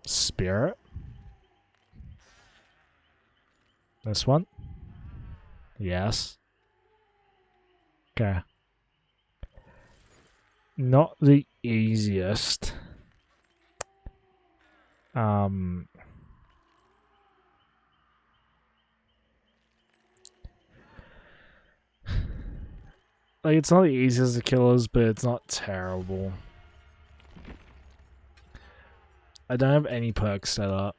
Spirit. This one? Yes. Okay. Not the easiest. Like, it's not the easiest of killers, but it's not terrible. I don't have any perks set up.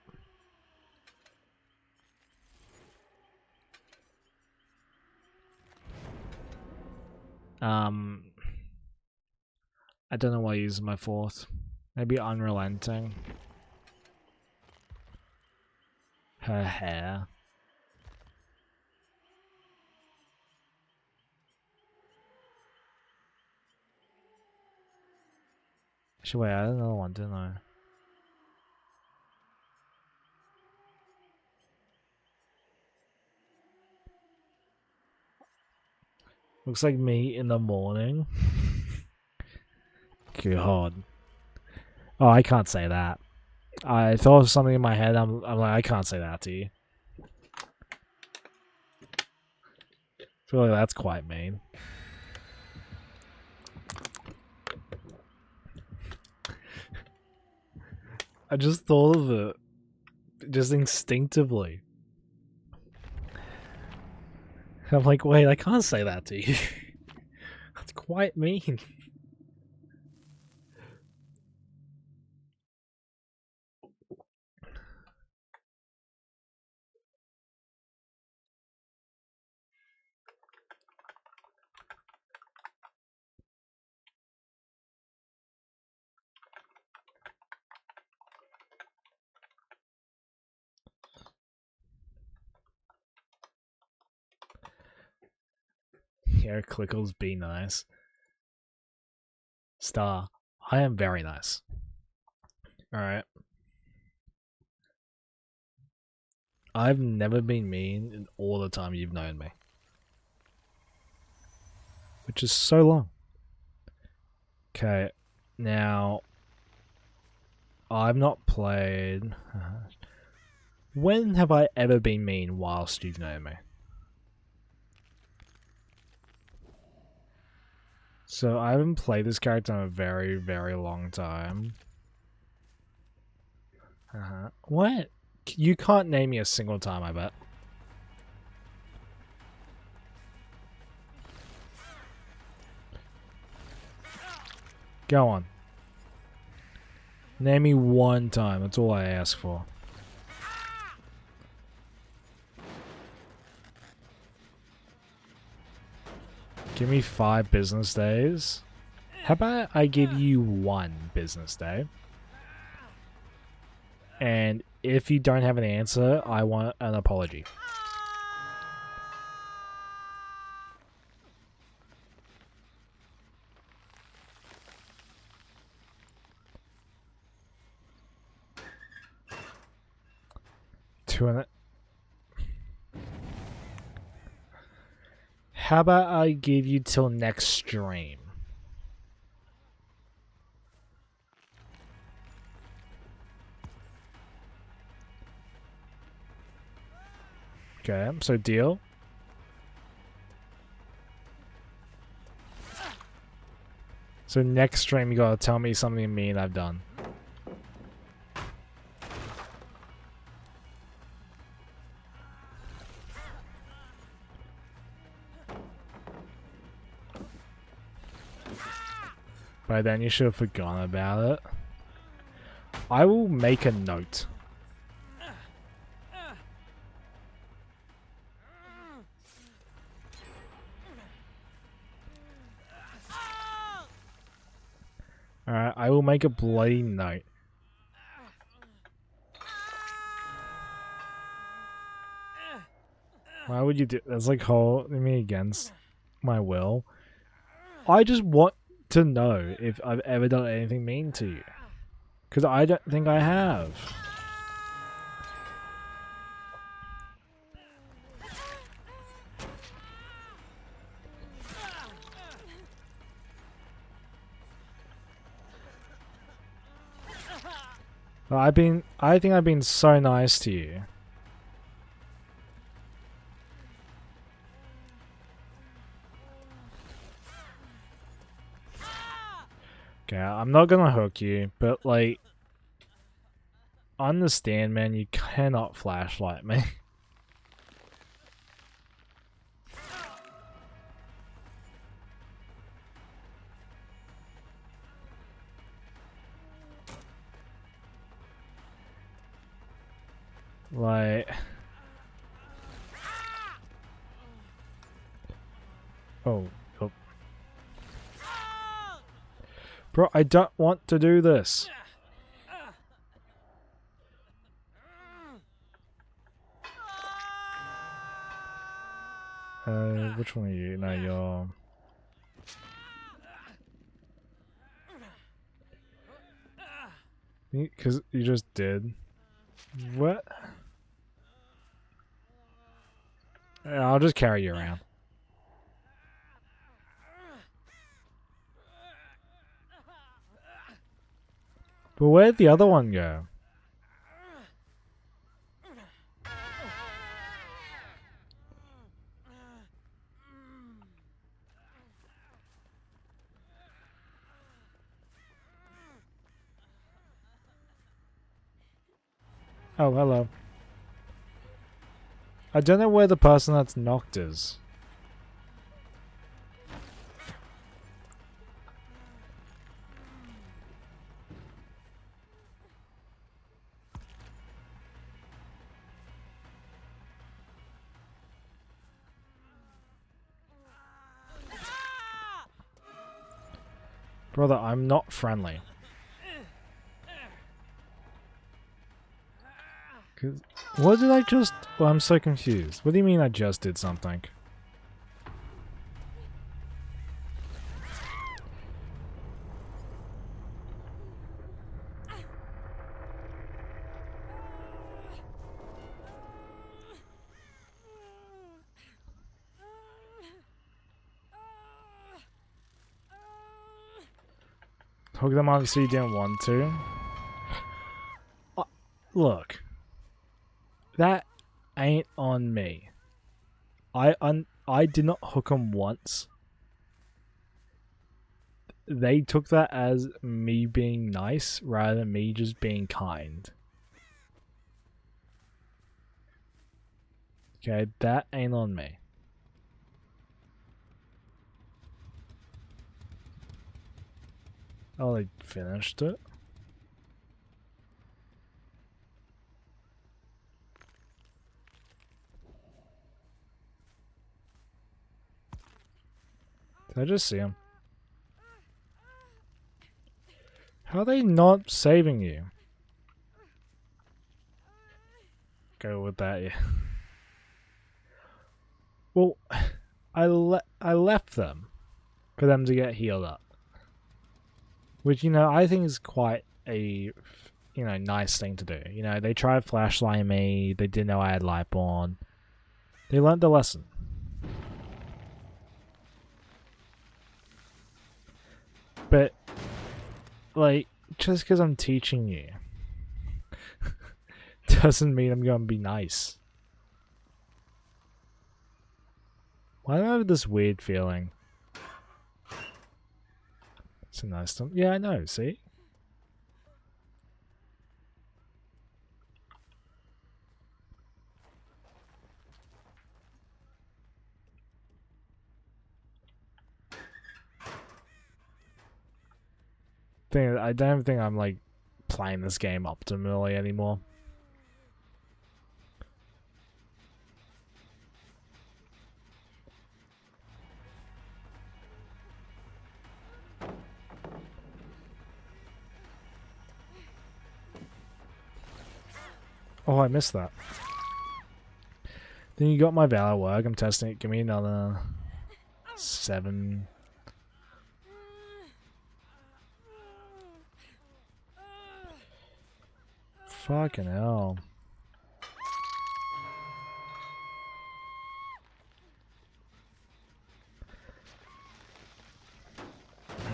I don't know why I use my fourth. Maybe Unrelenting. Her hair. Actually, wait, I had another one, didn't I? Looks like me in the morning. God. Oh, I can't say that. I thought of something in my head. I'm like, I can't say that to you. I feel like that's quite mean. I just thought of it. Just instinctively. I'm like, wait, I can't say that to you. That's quite mean. Yeah, Clickles, be nice. Star, I am very nice. Alright. I've never been mean in all the time you've known me. Which is so long. Okay, now... I've not played... When have I ever been mean whilst you've known me? So I haven't played this character in a very, very long time. What? You can't name me a single time, I bet. Go on. Name me one time, that's all I ask for. Give me 5 business days. How about I give you 1 business day? And if you don't have an answer, I want an apology. How about I give you till next stream? Okay, so deal. So next stream you gotta tell me something mean I've done. By then you should have forgotten about it. I will make a note. Alright, I will make a bloody note. Why would you do that's like holding me against my will? I just want to know if I've ever done anything mean to you. Because I don't think I have. I think I've been so nice to you. Okay, I'm not gonna hook you, but like, understand, man, you cannot flashlight me. Like, oh. Bro, I don't want to do this. Which one are you? No, you're... Because you just did. What? Yeah, I'll just carry you around. But where'd the other one go? Oh, hello. I don't know where the person that's knocked is. Brother, I'm not friendly. 'Cause- What did I just... Well, I'm so confused. What do you mean I just did something? Hook them on so you didn't want to? Look. That ain't on me. I did not hook them once. They took that as me being nice rather than me just being kind. Okay, that ain't on me. Oh, they finished it? Did I just see him? How are they not saving you? Go with that, yeah. Well, I left them for them to get healed up. Which, you know, I think is quite a, you know, nice thing to do. You know, they tried flashlighting me, they didn't know I had Lightborn. They learned the lesson. But, like, just because I'm teaching you doesn't mean I'm going to be nice. Why do I have this weird feeling? It's a nice time. Yeah, I know, see? I don't think I'm, like, playing this game optimally anymore. Oh, I missed that. Then you got my valor work. I'm testing it. Give me another 7. Fucking hell.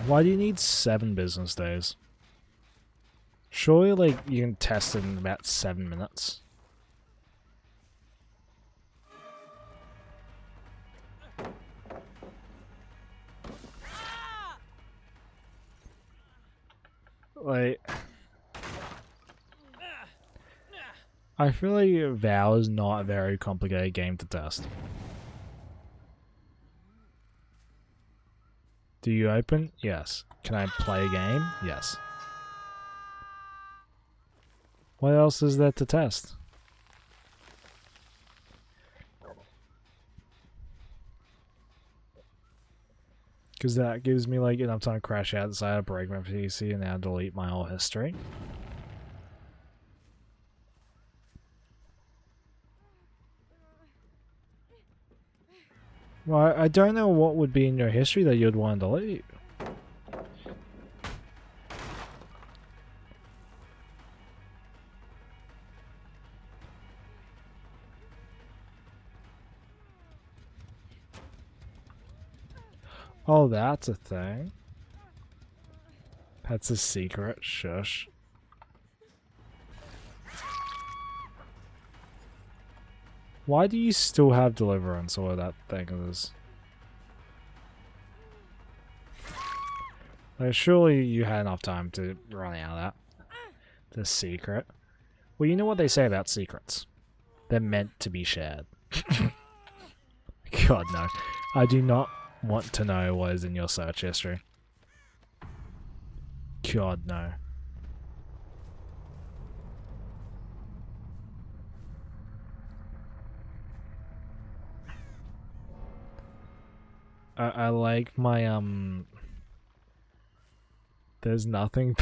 Why do you need 7 business days? Surely, like, you can test it in about 7 minutes. Like, I feel like VOW is not a very complicated game to test. Do you open? Yes. Can I play a game? Yes. What else is there to test? Because that gives me like enough time to crash outside, break my PC, and now delete my whole history. Well, I don't know what would be in your history that you'd want to delete. Oh, that's a thing. That's a secret. Shush. Why do you still have Deliverance or that thing is? Like, surely you had enough time to run out of that. The secret. Well, you know what they say about secrets. They're meant to be shared. God, no. I do not want to know what is in your search history. God, no. I like my, There's nothing...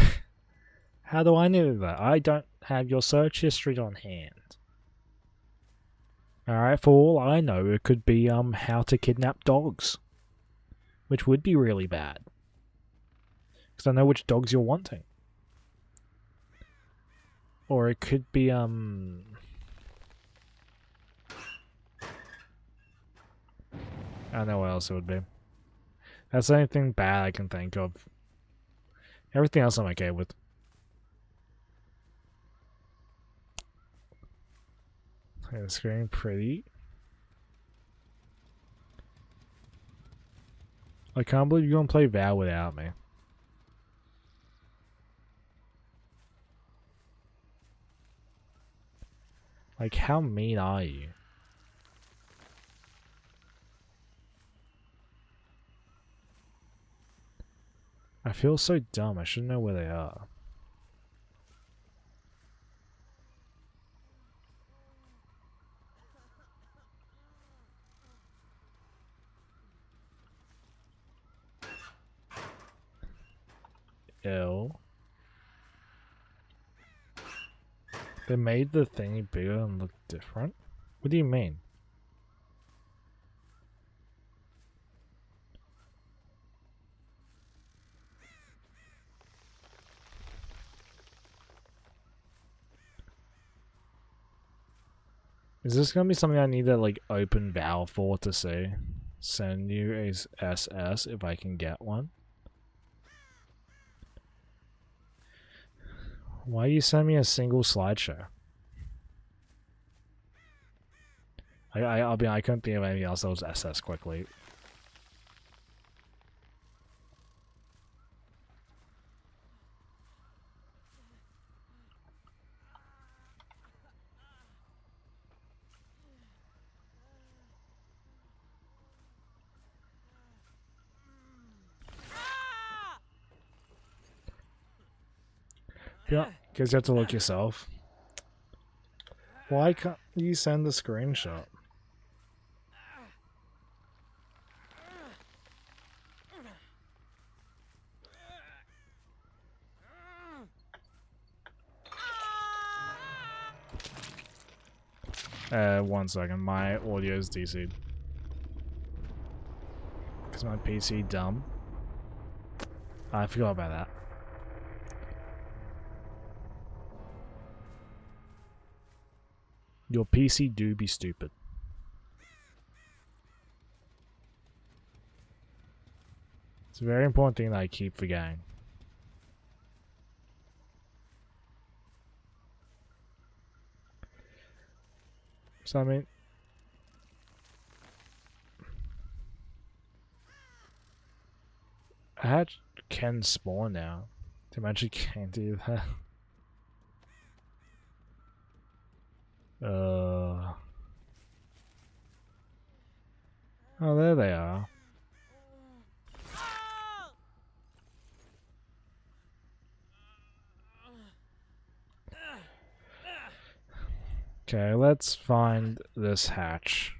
How do I know that? I don't have your search history on hand. Alright, for all I know, it could be, how to kidnap dogs. Which would be really bad. Because I know which dogs you're wanting. Or it could be, I don't know what else it would be. That's the only thing bad I can think of. Everything else I'm okay with. It's getting pretty. I can't believe you're gonna play Val without me. Like, how mean are you? I feel so dumb. I should know where they are. Ew. They made the thingy bigger and look different? What do you mean? Is this gonna be something I need to like open Val for to see? Send you a SS if I can get one. Why you send me a single slideshow? I couldn't think of anything else that was SS quickly. Yeah, because you have to look yourself. Why can't you send the screenshot? One second, my audio is DC'd. Because my PC dumb. I forgot about that. Your PC do be stupid. It's a very important thing that I keep forgetting. So I mean, I had Ken spawn now. I actually can't do that. Oh, there they are. Okay, let's find this hatch.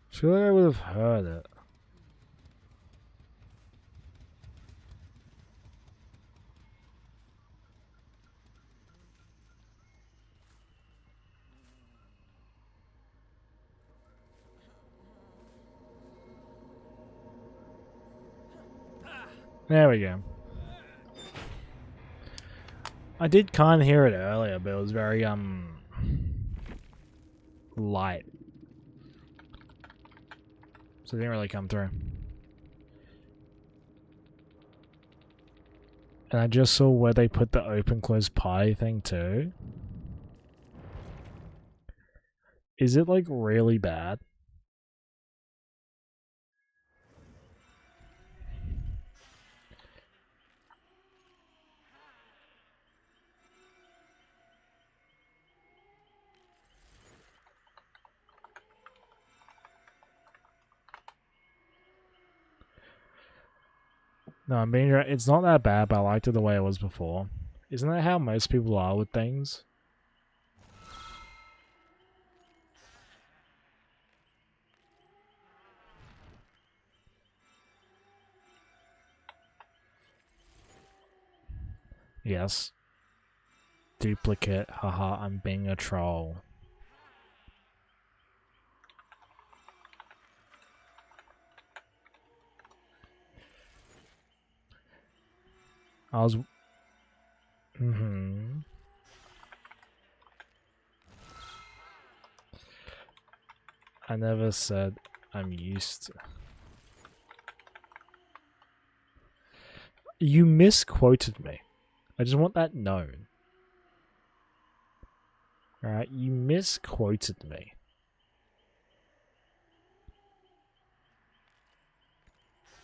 I feel like I would have heard it. There we go. I did kind of hear it earlier, but it was very light, so it didn't really come through. And I just saw where they put the open close pie thing too. Is it like really bad? No, I'm being right. It's not that bad, but I liked it the way it was before. Isn't that how most people are with things? Yes. Duplicate. Haha, I'm being a troll. I was... I never said I'm used to... You misquoted me. I just want that known. Alright, you misquoted me.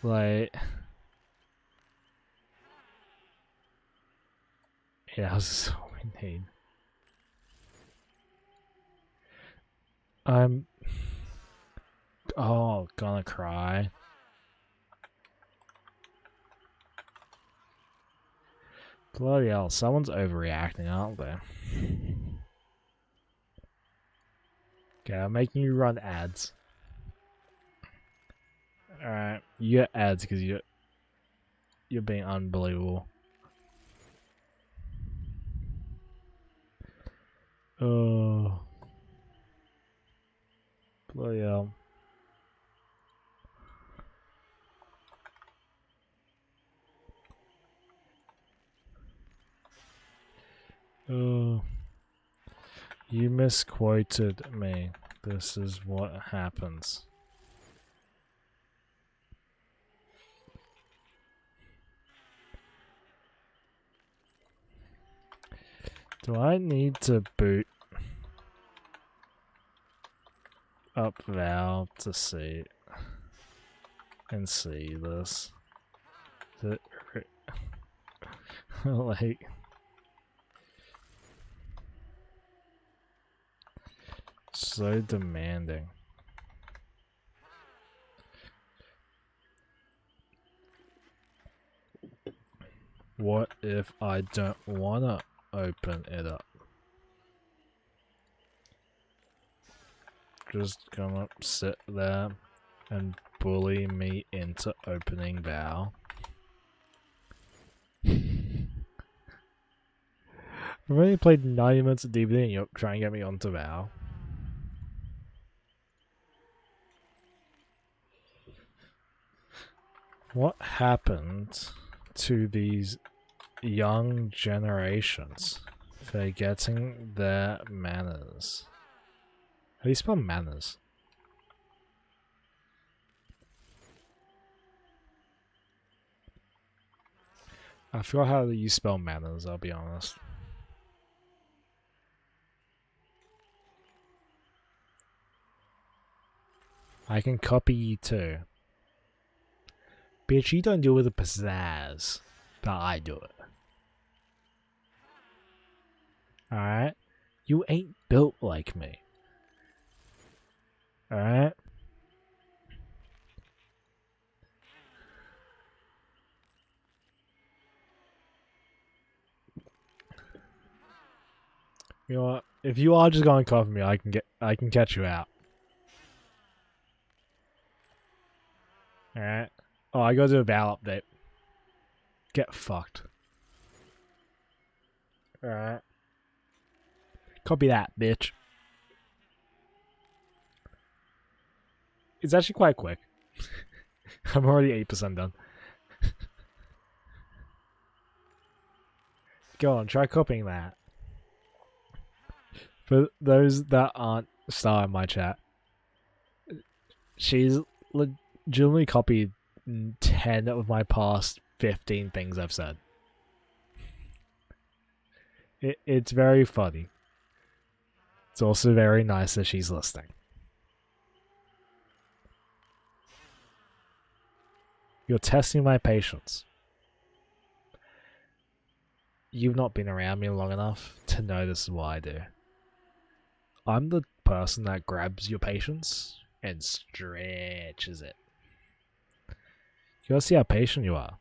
Like... Yeah, that was all we need. I'm... Oh, gonna cry. Bloody hell, someone's overreacting, aren't they? Okay, I'm making you run ads. Alright, you get ads because you're being unbelievable. Oh. Bloody hell. Oh. You misquoted me. This is what happens. Do I need to boot up Val to see and see this? Is it like so demanding? What if I don't wanna open it up? Just gonna sit there and bully me into opening Val. I've already played 90 minutes of DVD and you're trying to get me onto Val. What happened to these young generations forgetting their manners? How do you spell manners? I forgot how you spell manners, I'll be honest. I can copy you too. Bitch, you don't do it with a pizzazz, but I do it. Alright? You ain't built like me. Alright? You know what? If you are just going to copy me, I can catch you out. Alright? Oh, I gotta do a Val update. Get fucked. Alright. Copy that, bitch. It's actually quite quick. I'm already 8% done. Go on, try copying that. For those that aren't star in my chat, she's legitimately copied 10 of my past 15 things I've said. It's very funny. It's also very nice that she's listening. You're testing my patience. You've not been around me long enough to know this is what I do. I'm the person that grabs your patience and stretches it. You gotta see how patient you are.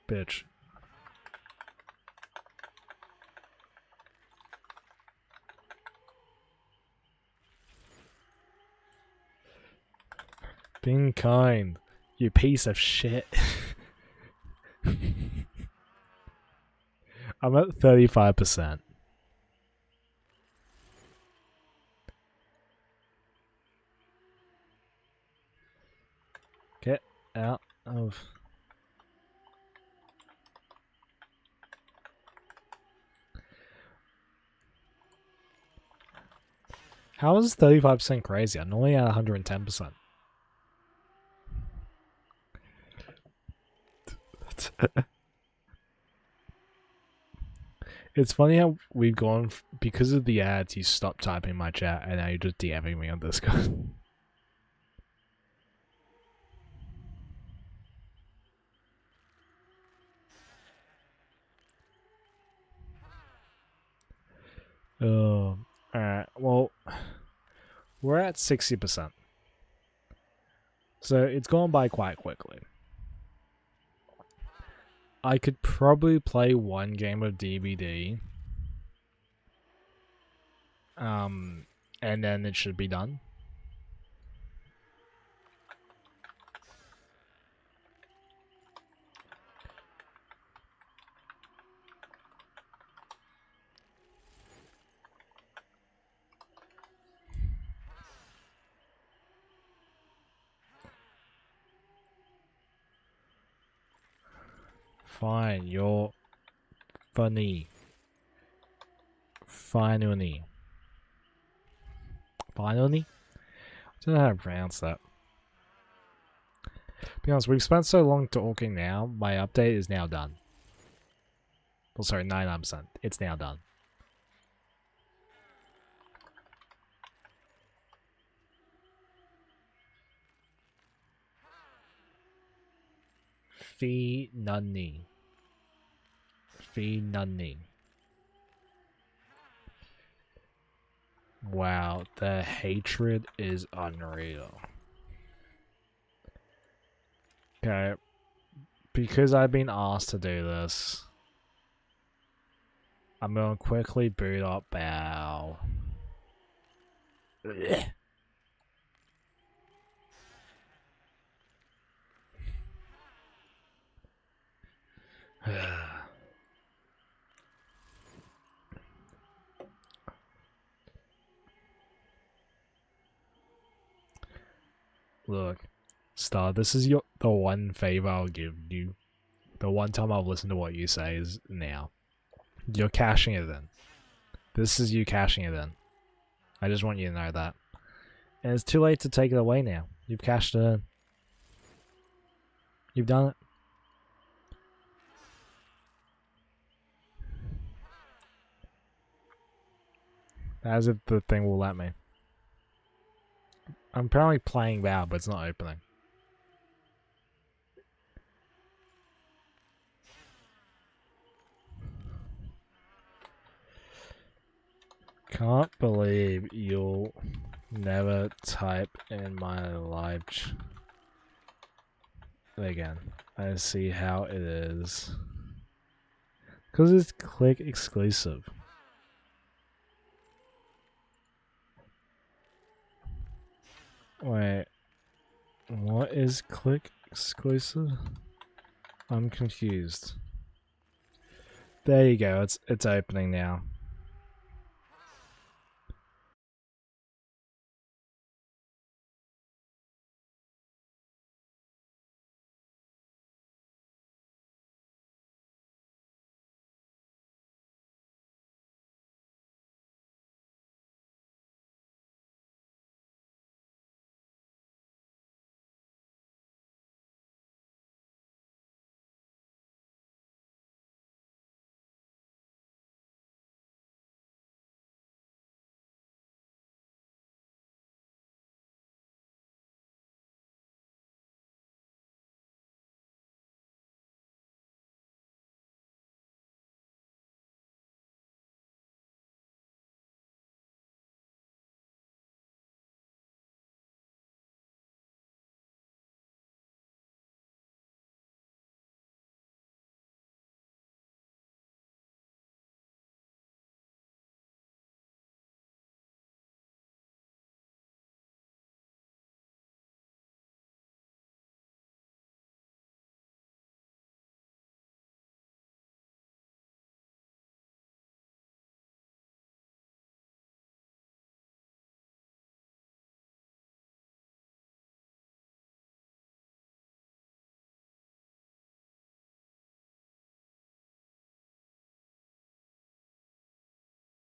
Bitch. Being kind, you piece of shit. I'm at 35%. Get out of... How is 35% crazy? I'm only at 110%. It's funny how we've gone, because of the ads, you stopped typing in my chat and now you're just DMing me on Discord. Alright, well, we're at 60%. So it's gone by quite quickly. I could probably play one game of DVD. And then it should be done. Fine, you're funny. Finally. Finally? I don't know how to pronounce that. Be honest, we've spent so long talking now, my update is now done. Well, sorry, 99%. It's now done. Fee nunny. Fee nunny. Wow, the hatred is unreal. Okay, because I've been asked to do this, I'm going to quickly boot up Bow. Look, Star, this is the one favor I'll give you. The one time I'll listen to what you say is now. You're cashing it in. This is you cashing it in. I just want you to know that. And it's too late to take it away now. You've cashed it in. You've done it. As if the thing will let me. I'm apparently playing WoW, but it's not opening. Can't believe you'll never type in my live again. I see how it is. Because it's click exclusive. Wait. What is click exclusive? I'm confused. There you go. It's opening now.